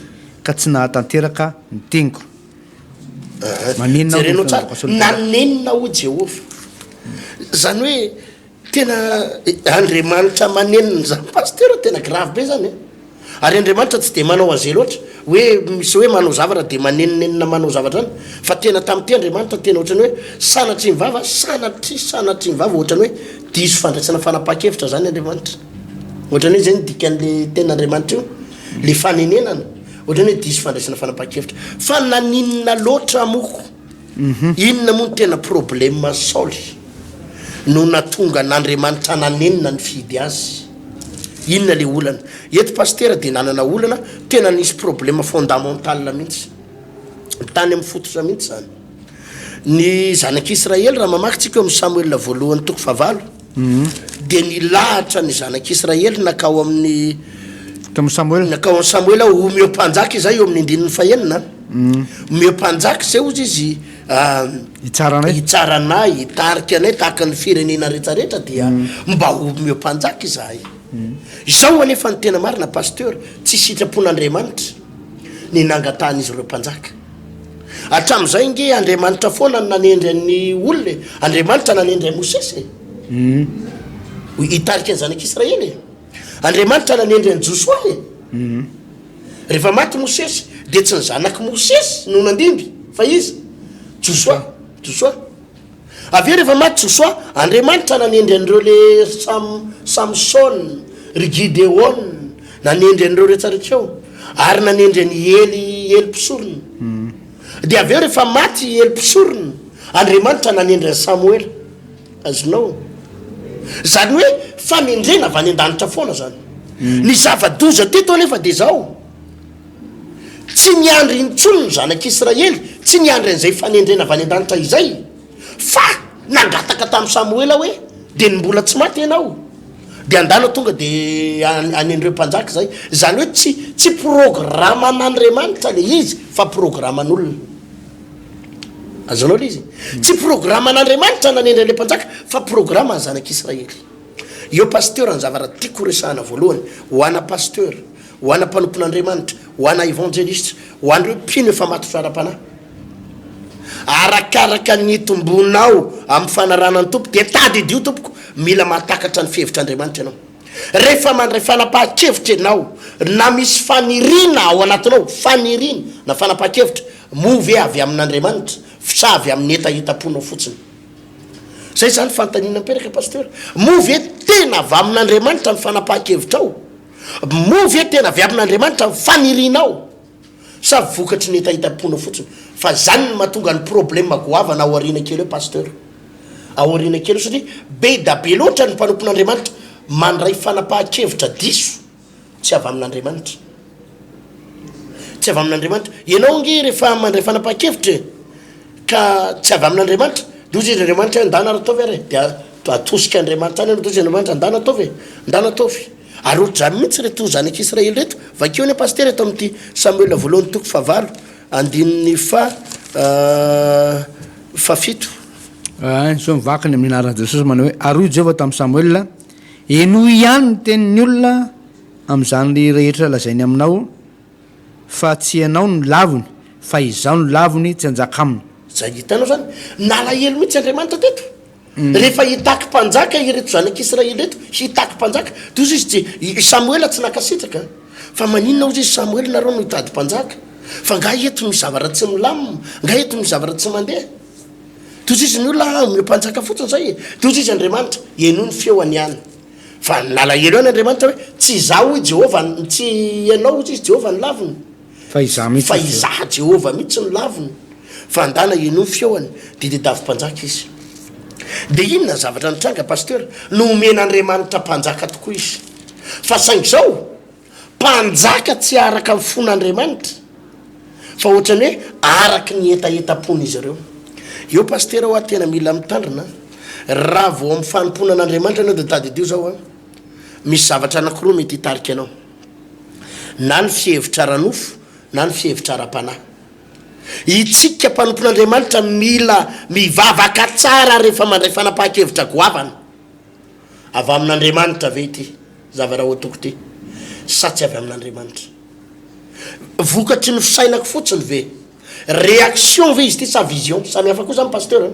B: ka tsy nahatanteraka ny teniko
C: manenina tsara nanenina ho Jehovah zany hoe tena Andriamanitra manenina zany pasteur tena grave be zany ary Andriamanitra tsy de manao aze loatra hoe misy hoe manao zavatra de manenenina manao zavatra zany fa tena tamin'ity Andriamanitra tena ohatrany hoe sanatry mivava sanatry mivava ohatrany hoe diso fandraisana fanapaha-kevitra zany Andriamanitra ohatrany hoe zay ny dikan'le ten'Andriamanitra io le fanenenana ohatrany hoe diso fandraisana fanapaha-kevitra fa naninona loatra moko inona moa ny tena problème Saoly no natonga n'Andriamanitra nanenina ny fidy azy inona le olana eto pasteur dia nanana olana tena nisy problème fondamental mihitsy tany amin'ny fototra mihitsy zany ny zanak'Israely raha mamakytsika eo amin'ny Samoela voalohany toko 9 dia nilahatra ny zanak'Israely nakao amin'ny nakao amin'ny Samoela omeo mpanjaka izay eo amin'ny 9 omeo mpanjaka zay ozy izy hitsarana hitarika anay tahaka ny firenena rehetrarehetra dia mba omeo mpanjaka izahay izao anefa ny tena marina pasteur tsy sitrapon'Andriamanitra ny nangatahana izy ireo mpanjaka hatramin'izay nge Andriamanitra foana nanendry ny olona Andriamanitra nanendry Mosesy hitarika ny zanak'Israely Andriamanitra nanendry ny Joshua rehefa maty Mosesy dia tsy ny zanaky Mosesy no nandimby fa izy Joshua avy rehefa maty Joshua Andriamanitra nanendry an'ireo le Samson ry Gideon nanendry an'ireo rehetrarehetra eo ary nanendry ny Eli mpisorona dia avy eo rehefa maty Eli mpisorona Andriamanitra nanendry ny Samoela azonao zany hoe fanendrena avy any an-danitra foana zany ny zava-doza teto anefa dia zao tsy niandry intsony ny zanak'Israely tsy niandry an'izay fanendrena avy any an-danitra izay fa nangataka tamin'ny Samoela hoe dia ny mbola tsy maty ianao dia andana tonga dia anendreo mpanjaka zay zany hoe tsy programan'Andriamanitra le izy fa programan'olona azonao le izy tsy programan'Andriamanitra nanendry le mpanjaka fa programa ny zanak'Israely eo pasteur ny zavara tiako resahana voalohany ho ana pasteur ho ana mpanompon'Andriamanitra ho ana évangéliste ho andreo mpino efa matotra ara-panahy arakaraka ny tombonao amin'ny fanarana ny tompo dia tady idio tompoko mila mahatakatra ny fihevitr'Andriamanitra ianao rehefa mandray fanapahan-kevitra ianao na misy fanirina ao anatinao fanirina na fanapahan-kevitra movy avy amin'Andriamanitra sa avy amin'ny etahitam-ponao fotsiny zay zany fantanina mperaka pasteur movy tena avy amin'Andriamanitra ny fanapahan-kevitra ao movy tena avy amin'Andriamanitra ny fanirinao sa vokatry ny etahitam-ponao fotsiny fa zany ny mahatonga ny problème goavana ao aoriana kely eo pasteur ao aoriana kely eo satria be da be loatra ny mpanompon'Andriamanitra mandray fanapahan-kevitra diso tsy avy amin'Andriamanitra tsy avy amin'Andriamanitra ianao nge rehefa mandray fanapahan-kevitra ka tsy avy amin'Andriamanitra dozy izy Andriamanitra andana ataovy ary dia atosika Andriamanitra any dozy Andriamanitra andana ataovy ary ohatry zany mihitsy reto zanak'Israely reto vakeo ny pasteur eto amin'ity Samoela voalohany toko 9 andininy fafito
B: so mivakany amin'ny anaran'i Jesosy manao hoe aroy Jehova tamin'ny Samoela eno ihany ny tenin'ny olona amin'izany rehetra lazainy aminao fa tsy ianao no lavony fa izao no lavony tsy anjaka aminy
C: zay hitanao zany nalahelo mihitsy Andriamanitra teto rehefa hitaky mpanjaka ireto zanak'Israely reto hitaky mpanjaka tozy izy Samoela tsy nakasitraka fa maninona ozy izy Samoela nareo no hitady mpanjaka fa nga eto misy zavara tsy milamina nga eto misy zavara tsy mandeha tozy izy ny olona omeo mpanjaka fotsiny zay tozy izy Andriamanitra eno ny feoany ihany fa nalahelo ihany Andriamanitra hoe tsy izaho Jehova tsy ianao ozy izy Jehova ny laviny fa izaha Jehova mihitsy ny laviny fa andana eno ny feoany dia davy mpanjaka izy dia inona zavatra nitranga pasteur no omen'Andriamanitra mpanjaka tokoa izy fa saingy zao mpanjaka tsy araka amin'ny fon'Andriamanitra fa ohatrany hoe araky ny etahetam-pony izy ireo eo pasteur ho tena mila mitandrina raha vao amin'ny fanomponan'Andriamanitra anao dia tady dio zao misy zavatra anankiroa mety hitarika anao na ny fihevitra ara-nofo na ny fihevitra ara-panahy itsika mpanompon'Andriamanitra mila mivavaka tsara rehefa mandray fanapahan-kevitra goavana avy amin'Andriamanitra ve ity zavara otoko ty sa tsy avy amin'Andriamanitra vokatry ny fisainako fotsiny ve réaction ve izy ty sa vision samy hafa koa zany pasteur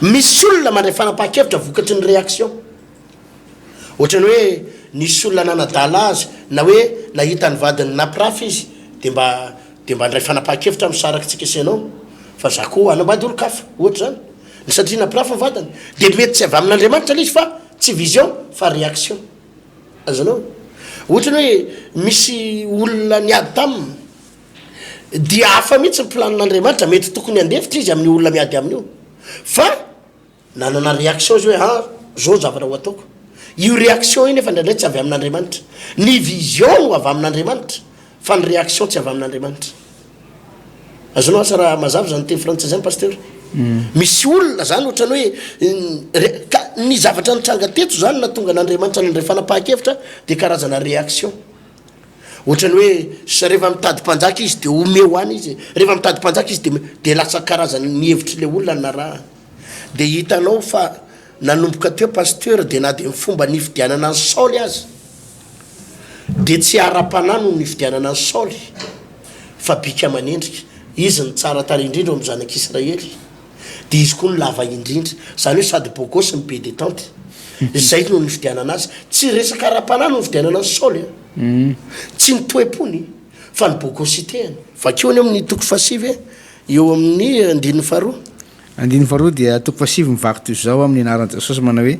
C: misy olona mandray fanapahan-kevitra vokatry ny réaction ohatrany hoe nisy olona nanadala azy na hoe nahita ny vadiny naprafy izy dia mba ndray fanapahan-kevitra misaraky tsika isanao fa za koa anambady olo-kafa ohatra zany ny satria naprafy ny vadiny dia mety tsy avy amin'Andriamanitra le izy fa tsy vision fa réaction azanao ohatrany hoe misy olona niady taminy dia hafa mihitsy ny planin'Andriamanitra mety tokony andefitra izy amin'ny olona miady amin'io fa nanana réaction izy hoe zao zavatra ho ataoko io réaction iny efa ndraindray tsy avy amin'Andriamanitra. Ny vision no avy amin'Andriamanitra fa ny réaction tsy avy amin'Andriamanitra. Azonao asa raha mazava zany teny frantsay zany pasteur. Misy olona zany ohatrany hoe ny zavatra nitranga teto zany na tonga n'Andriamanitra nandray fanapahan-kevitra de karazana réaction. Ohatrany hoe rehefa mitady mpanjaka izy de omeo hoany izy, rehefa mitady mpanjaka izy de lasa karazany ny hevitry le olona na raha. De hitanao fa nanomboka teo pasteur de na de ny fomba nifidianana ny Saoly azy de tsy ara-panahy no nifidianana ny Saoly fa bika aman'endrika. Izy ny tsara tara indrindra amin'ny zanak'Israely de izy koa ny lava indrindra, zany hoe sady bogosy ny be détente. Zay no nifidianana azy, tsy resaka ara-panahy no nifidianana ny Saoly tsy ny toe-pony fa ny bogositehany. Vakeo ny amin'ny toko fasivy eo amin'ny andininy faharoa.
B: Andininy faharoa dia toko fasivy mivaky toy zao amin'ny anaran'i Jesosy manao hoe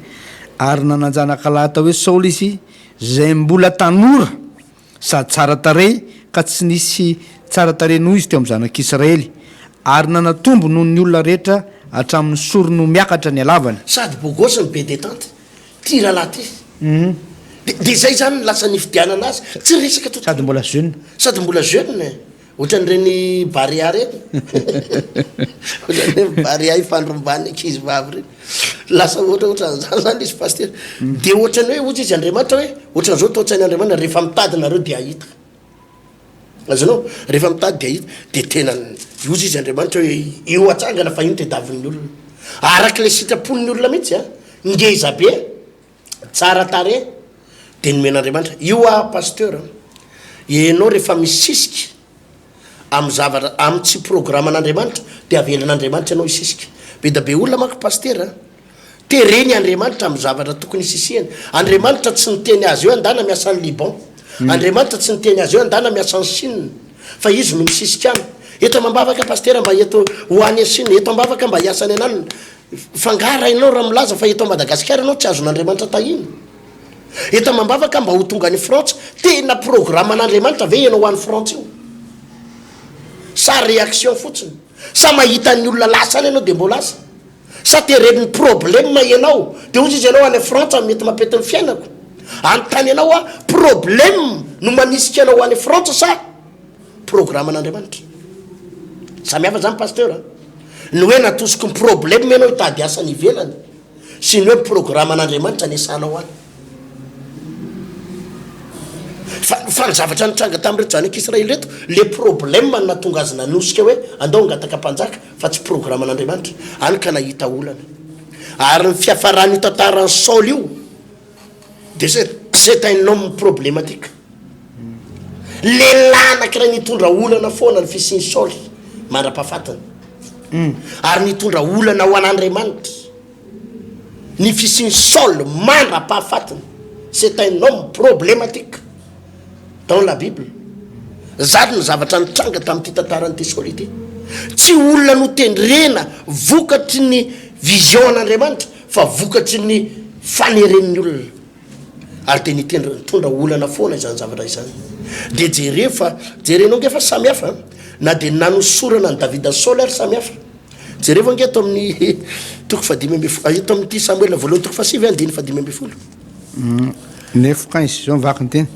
B: ary nananjanaka lahata hoe Saoly izy zay mbola tanora sady tsara tarehy ka tsy nisy tsara tarehy noho izy teo amin'ny zanak'Israely ary nanatombo noho ny olona rehetra hatramin'ny soro no miakatra ny alavany.
C: Sady bogosy ny be détente ty rahalahy ty. De zay zany lasa nifidianana azy tsy resaka
B: sady mbola jeune.
C: Sady mbola jeune ohatran'ireny baria reny ohatran'ireny baria ifandrombany ankizy vavy reny lasa ohatran'izany zany izy pasteur. De ohatrany hoe ozy izy Andriamanitra hoe ohatran'izao taotsainy Andriamanitra rehefa mitady nareo de ahita. Azonao rehefa mitady de ahita de tena ozy izy Andriamanitra hoe io atsangana fa ino tediavin'ny olona araky le sitrapon'ny olona mihitsy ngeza be tsara tare de nomen'Andriamanitra io pasteur. Ianao rehefa misisika amin'ny zavatra amin'ny tsy programan'Andriamanitra de avelan'Andriamanitra ianao isisika. Be da be olona manko pasteur tereny Andriamanitra amin'ny zavatra tokony isisihany. Andriamanitra tsy niteny azy eo andana miasa ny Liban. Andriamanitra tsy niteny azy eo andana miasa ny Chine fa izy no misisika aminy. Eto mambavaka pasteur mba eto hoany a Chine, eto mambavaka mba hiasa any anany. Fangara ianao raha milaza fa eto Madagasikara ianao tsy azon'Andriamanitra tahiny. Eto mambavaka mba ho tonga ny Frantsa tena programan'Andriamanitra ve ianao ho an'ny Frantsa io? Sa réaction fotsiny, sa mahita ny olona lasa any ianao de mbo lasa, sa teren'ny problème ianao de ozy izy ianao any Frantsa mety mampety ny fiainako. Anontany ianao problème no manisika ianao any Frantsa sa programan'Andriamanitra. Samy hafa zany pasteur ny hoe natosiko ny problème ianao hitady asa ny ivelany sy ny hoe programan'Andriamanitra niasanao any. Fa ny zavatra nitranga tamin'reto zanak'Israely reto le problème natonga azy nanosika hoe andao ngataka mpanjaka fa tsy programan'Andriamanitra any ka nahita olana. Ary ny fiafarany tantarany Saoly io de c'est un homme problématique. Lehilahy anankiray nitondra olana foana ny fisiany Saoly mandra-pahafatana ary nitondra olana ho an'Andriamanitra ny fisiany Saoly mandra-pahafatana. C'est un homme problématique dans la Bible. Zany ny zavatra nitranga tamin'ity tantaran'ity Saoly ity. Tsy olona no tendrena vokatry ny vision an'Andriamanitra fa vokatry ny faneren'ny olona. Ary de nitondra olana foana izany zavatra izany. De jerenao nge fa samy hafa na de nanosorana ny Davida Saoly ary samy hafa. Jereo nge ato amin'ny toko fadimy amby folo ato amin'ity Samoela voalohany toko fasivy andiny fadimy amby folo.
B: Neuf quinze zao mivaky ny teny.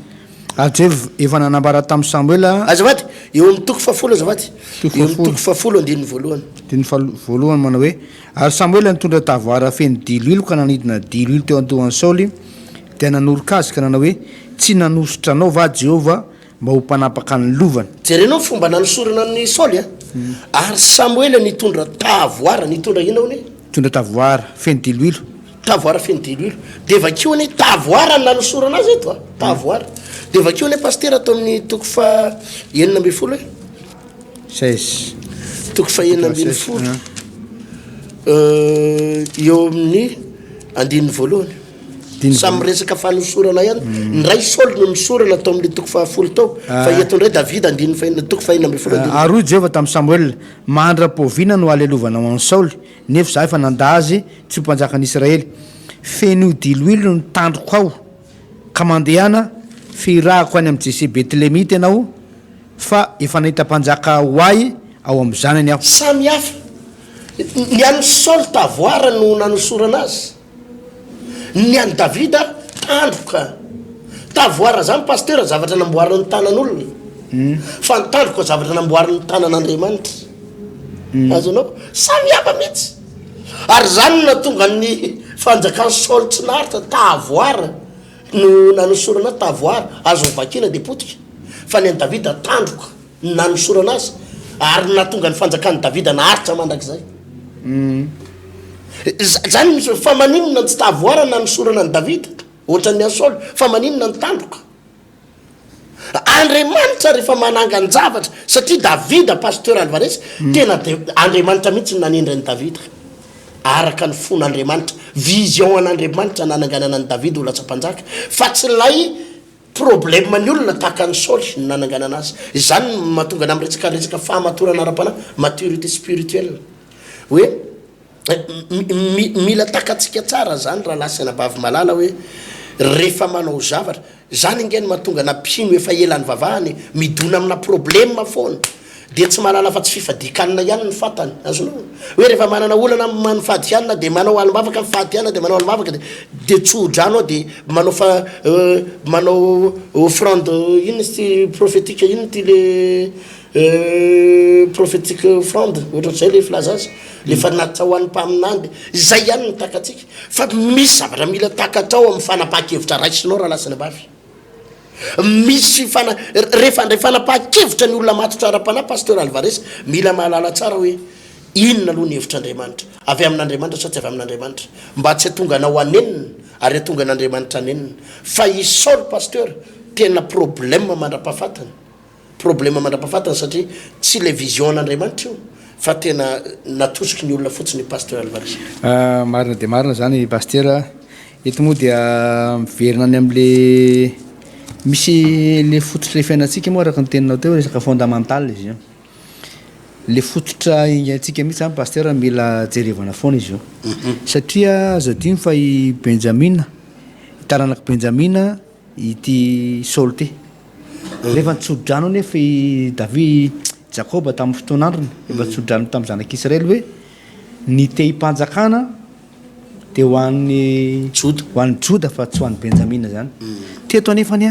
B: Ary efa nanambara tamin'ny Samoela
C: azavady eo amin'ny toko fafolo azavady eo amin'ny toko fafolo andininy voalohany.
B: Andininy voalohany manao hoe ary Samoela nitondra tavoara feno dililo ka nanidina dililo teo antohan'ny Saoly dia nanoroka azy ka nanao hoe tsy nanositra anao va Jehova mba ho mpanapaka ny lovany.
C: Jerenao fomba nanosorana ny Saoly ary Samoela nitondra tavoara nitondra inao ne
B: nitondra tavoara feno dililo.
C: Tavoara feno dililo de vakeo ne tavoara nanosorana azy eto tavoara. De vakeo ne pasteur ato amin'ny toko fa enina amby folo
B: 16
C: toko fa enina amby folo eo amin'ny andininy voalohany samy resaka fanosorana ihany. Ny ray Saoly no misorana atao amin'ny toko fahafolo tao fa eto ndray Davida andininy toko fa enina amby folo.
B: Ary Jehova tamin'ny Samoela mandra-poviana no alelovanao an'i Saoly nefa za efa nanda azy tsy ho mpanjakan'Israely feno diloilo ny tandroko ao ka mandehana firahako any amin'ny Jesse Betlehemita ianao fa efa nahita mpanjaka ho ay ao amin'ny zanany aho.
C: Samy hafa ny an'ny Saoly tavoara no nanosorana azy, ny an'ny Davida tandroka tavoara zany paster zavatra namboariny tanan'olona fa nytandroka zavatra namboariny tanan'andriamanitra azonao samy hafa mihitsy ary zany na tonga ny fanjakany Saoly tsy naritra tavoara no nanosorana tavoara azo vakina de potika fa ny Davida tandroka nanosorana azy ary na tonga ny fanjakany Davida naharitra mandrakizay zany misy fa maninona tsy tavoara nanosorana ny Davida ohatra ny Saoly fa maninona ny tandroka Andriamanitra rehefa manangany zavatra satria Davida pasteur Alvarez tena Andriamanitra mihitsy nanindra ny Davida araka ny fon'Andriamanitra vision an'Andriamanitra nananganana ny Davida ho lasa mpanjaka fa tsy lay problème ny olona tahaka ny Saoly nananganana azy izany mahatonga amin'ny resaka fahamatorana ara-panahy maturité spirituelle hoe mila takatsika tsara zany raha lasana bavy malala hoe rehefa manao zavatra zany ingeny mahatonga nampino efa elany vavahany midona amina problème foana dia tsy malala fa tsy fifadikanina ihany ny fatany azonao hoe rehefa manana olana manofady ihanina dia manao alim-bavaka mifady ihanina dia manao alim-bavaka dia tsodrano dia manao manao offrande ino ty prophétique ino ty le prophétique offrande ohatran'izay le filaza azy lefa natitra ho an'ny mpaminany zay ihany ny takatsika fa misy zavatra mila takatrao amin'ny fanapaha-kevitra raisinao raha lasana bavy misy rehefa fanapaha-kevitra ny olona matotra ara-panahy pasteur Alvarez mila mahalala tsara hoe inona aloha ny hevitr'Andriamanitra avy amin'Andriamanitra sa tsy avy amin'Andriamanitra mba tsy hatonga anao anenina ary hatonga an'Andriamanitra anenina fa i Saoly pasteur tena problème mandrapahafatana satria tsy le vision an'Andriamanitra io fa tena natosiky ny olona fotsiny pasteur Alvarez
B: marina dia marina zany pasteur eto moa dia miverina any amin'le misy le fototra fiainantsika moa araka ny teninao teo resaka fondamental izy io le fototra ingatsika mihitsy zany pasteur mila jerevana foana izy io satria azo adino fa i Benjamina taranaka Benjamina ity Saoly ty rehefa nitsodrano nefa i David Jacob tamin'ny fotoan'androny efa nitsodrano tamin'ny zanak'Israely hoe ny te himpanjakana dia ho an'ny Joda fa tsy ho an'ny Benjamina zany teto anefany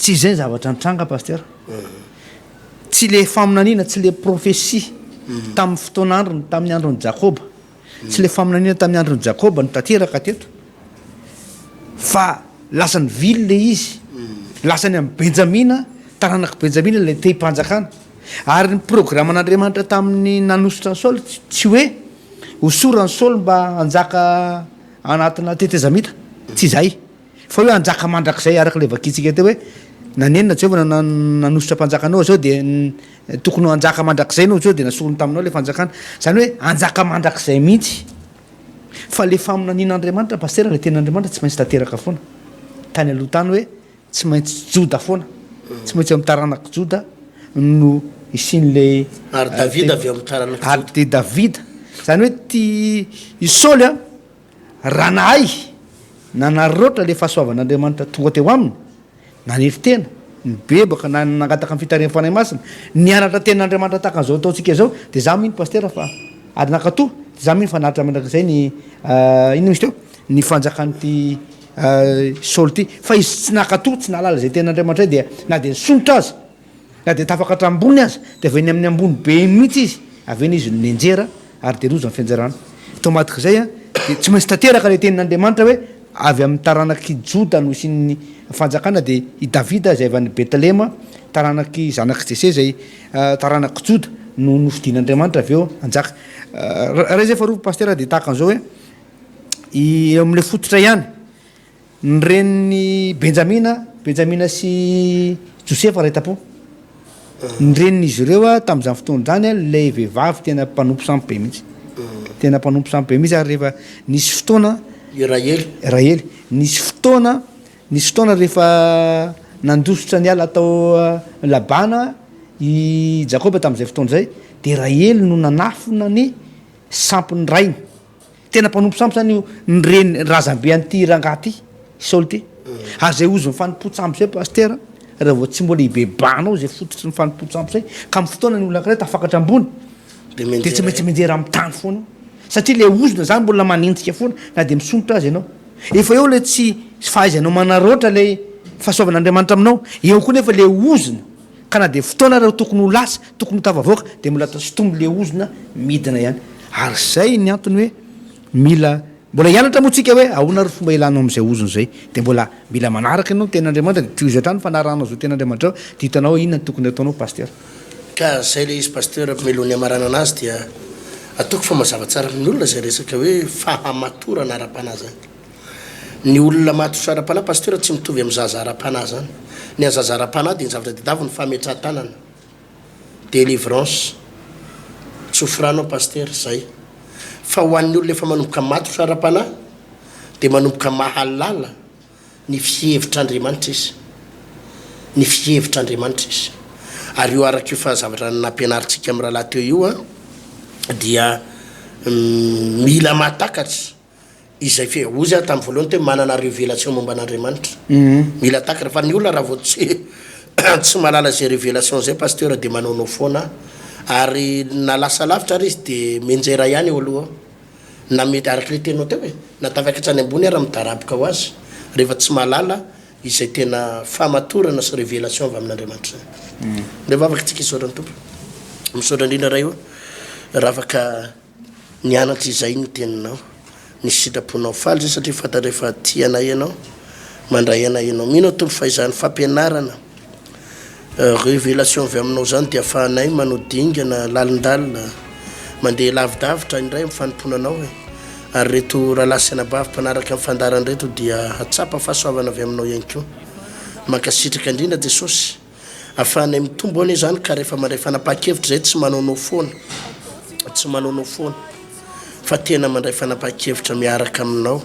B: tsy izay zavatra nitranga pasteur tsy le faminaniana tsy le prophétie tamin'ny fotoan'androny tamin'ny andron'ny Jacob tsy le faminaniana tamin'ny andron'ny Jacob ny tanteraka teto fa lasany vily le izy lasany amin'ny Benjamina taranaka Benjamina le te himpanjakana ary ny programme an'Andriamanitra tamin'ny nanositra ny Saoly tsy hoe hosorany Saoly mba anjaka anatina tetezamita tsy zay fa hoe anjaka mandrakizay araka le vakitsika teo hoe nanenina Jehovah nanositra mpanjakanao zao dia tokony anjaka mandrakizay nao zao dia nasorony taminao le fanjakana zany hoe anjaka mandrakizay mihitsy fa le faminanian'Andriamanitra pasteur le ten'Andriamanitra tsy maintsy tanteraka foana tany aloha tany hoe tsy maintsy Joda foana tsy maintsy amin'ny taranaka Joda no isin'le
C: ary Davida avy amin'ny taranaka
B: ary de Davida zany hoe ty i Saoly raha nahay nanaroatra le fahasoavan'Andriamanitra tonga teo aminy nanery tena nibebaka nangataka ny fitarian'ny fanahy masina nianatra ten'Andriamanitra tahaka an'izao ataontsika zao dia za mihiny pasteur fa ary nakatoa dia za mihiny fa naritra mandrakizay ny ino misy teo ny fanjakan'ity Saoly ty fa izy tsy nakatoa tsy nalala zay ten'Andriamanitra dia na dia nisonitra azy na dia tafaka hatrambony azy dia aveny amin'ny ambony be mihitsy izy aveny izy nenjera ary dia roza ny fianjarana automatique zay dia tsy maintsy tanteraka le tenin'Andriamanitra hoe avy amin'ny taranaky Joda no isin'ny fanjakana dia i Davida zay avy any Betlehema taranaky zanaky Jese zay taranaky Joda no nofidian'Andriamanitra avy eo anjaka raha zay faharoa pasteur dia tahaka an'izao hoe eo amin'le fototra ihany ny reniny Benjamina sy Josefa retapo ny renin'izy ireo tamin'izany fotoana zany lay vehivavy tena mpanompo sampy be mihitsy tena mpanompo sampy be mihitsy ary rehefa nisy fotoana Rahely nisy fotoana rehefa nandositra ny ala atao Labana i Jacob tamin'izay fotoana zay dia Rahely no nanafina ny sampy ny rainy tena mpanompo sampy zany ny reny razambe an'ity rangahy ty Saoly ty ary zay ozy mifanompo-tsampy zay pasteur raha vao tsy mbola hibebanao zay fototry ny fanompo-tsampy zay ka amin'ny fotoana ny olona ankiray tafakatra ambony dia tsy maintsy menjera amin'ny tany foana satria le ozona zany mbola manentsika foana na dia misonitra azy ianao efa eo le tsy fahaizanao manaroatra le fahasoavan'andriamanitra aminao eo koa nefa le ozina ka na de fotoana reo tokony ho lasa tokony ho tavavoaka de mbola atao sitombo le ozina midina ihany ary zay ny antony hoe mila mbola hianatra moatsika hoe ahona ry fomba ilanao am'izay oziny zay de mbola mila manaraka ianao ten'andriamanitra de tiozatrany fanaranao zao ten'andriamanitra ao de hitanao inona ny tokony ataonao paster
C: ka zay le izy paster melony amarana anazy dia ataoko fa mazava tsara amin'ny olona zay resaka hoe fahamatorana ara-panahy zany ny olona matotra ara-panahy paster tsy mitovy amin'ny zaza ara-panahy zany ny azaza ara-panahy de ny zavatra dedavo ny fametran-tanana délivrance tsofranao paster zay fa ho an'ny olona efa manomboka matotra ara-panahy de manomboka mahalala ny fihevitr'andriamanitra izy ny fihevitr'andriamanitra izy ary io araka io fa zavatra nampianaritsika amin'ny rahalahy teo io a dia mila matakatra izay fe ozy a tamin'ny voalohany teo manana révélation momba an'andriamanitra mila takatra fa ny olona raha vao tsy malala zay révélation zay paster de manaonao foana ary na lasa lavitra ary izy de menjera ihany eo aloha na mety araky le tenao teo hoe na tafiakatra any ambony ara midaraboka ho azy rehefa tsy malala izay tena famatorana sy révélation avy amin'andriamanitra zay rehefa afaka tsika isaotra ny tompo misaotra indrindra raha io raha afaka nianatra izay ny teninao ny sitraponao faly zay satria fanta rehefa tianay ianao mandray anay ianao mino tompo fa izany fampianarana révélation avy aminao zany dia afahanay manodingana lalindalina mandeha lavidavitra indray mifanomponanao e ary reto rahalasy anabavy mpanaraka amin'ny fandarany reto dia atsapa fahasoavana avy aminao ihany koa mankasitraka indrindra jesosy afahanay mitombo ane zany ka rehefa mandray fanapa-kevitra zay tsy manaonao foana tsy manaonao foana fa tena mandray fanapa-kevitra miaraka aminao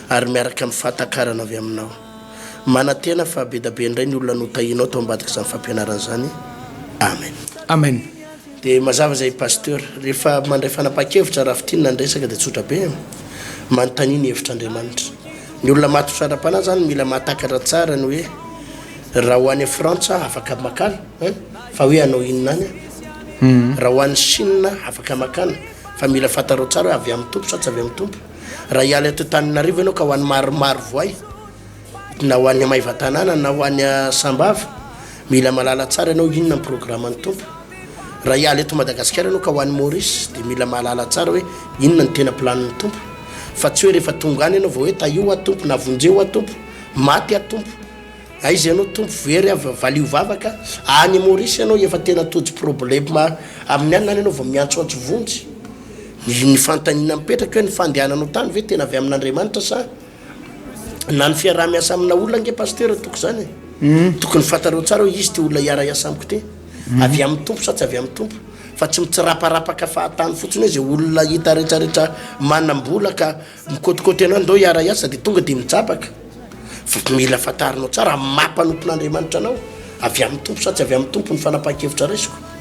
C: ary miaraka amin'ny fahatakarana avy aminao manatena fa be da be indray ny olona notahinao tao ambadika zany fampianarana zany amen
B: amen
C: de mazava zay pasteur rehefa mandray fanapa-kevitra raha fitinina ny resaka de tsotra be manotaniny hevitr'andriamanitra ny olona matotra ara-panahy zany mila mahatakatra tsara ny hoe raha ho any frantsa afaka makana fa hoe anao inona any raha ho an'ny chine afaka makana fa mila fatarao tsara hoe avy amin'ny tompo sa tsy avy amin'ny tompo raha hiala eto taninarivo ianao ka ho an'ny maromaro voay na ho an'ny amaivatanana na ho an'ny sambava mila malala tsara ianao inona ny programme ny tompo raha hiala eto madagasikara ianao ka ho an'ny maurice de mila malala tsara hoe inona ny tena planin'ny tompo fa tsy hoe rehefa tonga any ianao vao hoe taio atompo na vonjeo atompo maty atompo aizy ianao tompo very valio vavaka any maurice ianao efa tena tojy problème amin'ny any nany ianao vao miantsoantso vonjy ny fantanina mipetraka hoe ny fandehananao tany ve tena avy amin'andriamanitra sa na ny fiaraha-miasa amina olona nge paster toko zany tokony fantarao tsara hoe izy ty olona hiara-iasa amiko ty avy amin'ny tompo sa tsy avy amin'ny tompo fa tsy mitsiraparapaka fahatany fotsiny hoe zay olona hita rehetrarehetra manam-bola ka mikôtikôty anao ndao hiara-iasa de tonga de mijabaka fa mila fantarinao tsara mampanopin'andriamanitra anao avy amin'ny tompo sa tsy avy amin'ny tompo ny fanapa-kevitra resiko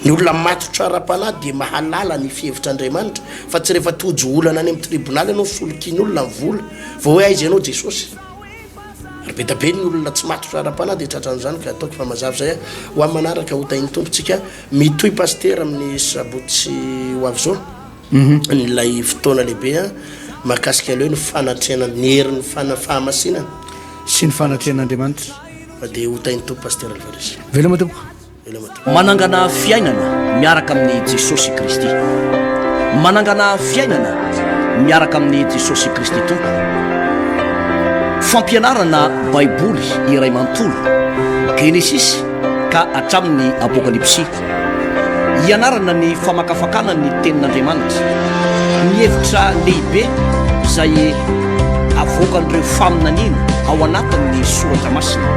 C: ny olona matotra ara-panahy de mahalala ny fihevitr'andriamanitra fa tsy rehefa tojo olana any amin'ny tribonaly ianao solokin'olona ny vola vao hoe aizy ianao jesosy ary be da be ny olona tsy matotra ara-panahy de tratran'izany ka ataoko fa mazava zay ho amin'ny manaraka hotahin'ny tompontsika mitohy paster amin'ny sabotsy ho avy zao nylay fotoana lehibe mahakasika aleo ny fanatrena ny herin'ny fahamasinana
B: sy ny fanatrehan'andriamanitra
C: de hotahin'ny tompo paster alvaresy
B: veloma tompo
A: manangana fiainana miaraka amin'ny jesosy kristy manangana fiainana miaraka amin'ny jesosy kristy tompo fampianarana baiboly iray manontolo genesis ka hatramin'ny apokalypsia hianarana ny famakafakana ny tenin'andriamanitra ny hevitra lehibe izay avoakan'ireo faminaniana ao anatin'ny soratra masina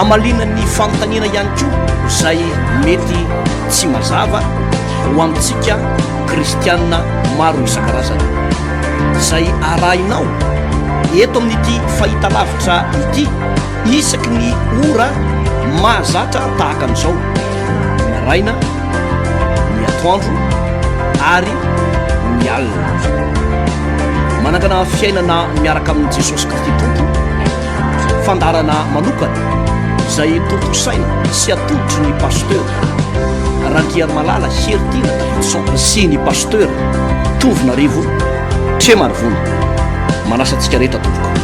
A: amalinan'ny fanontaniana ihany koa izay mety tsy mazava ho amintsika kristianina maro isan-karazana izay arahinao eto amin'ity fahita lavitra ity isaky ny ora mahazatra tahaka an'izao ny raina ny atoandro ary ny alina manangana fiainana miaraka amin'ny jesosy kristy tompo fandarana manokana izay tontosaina sy atodotry ny pasteur rankiary malala heritina davidson sy ny pasteur tovina rivo tremarivona manasa antsika rehetra tompoko.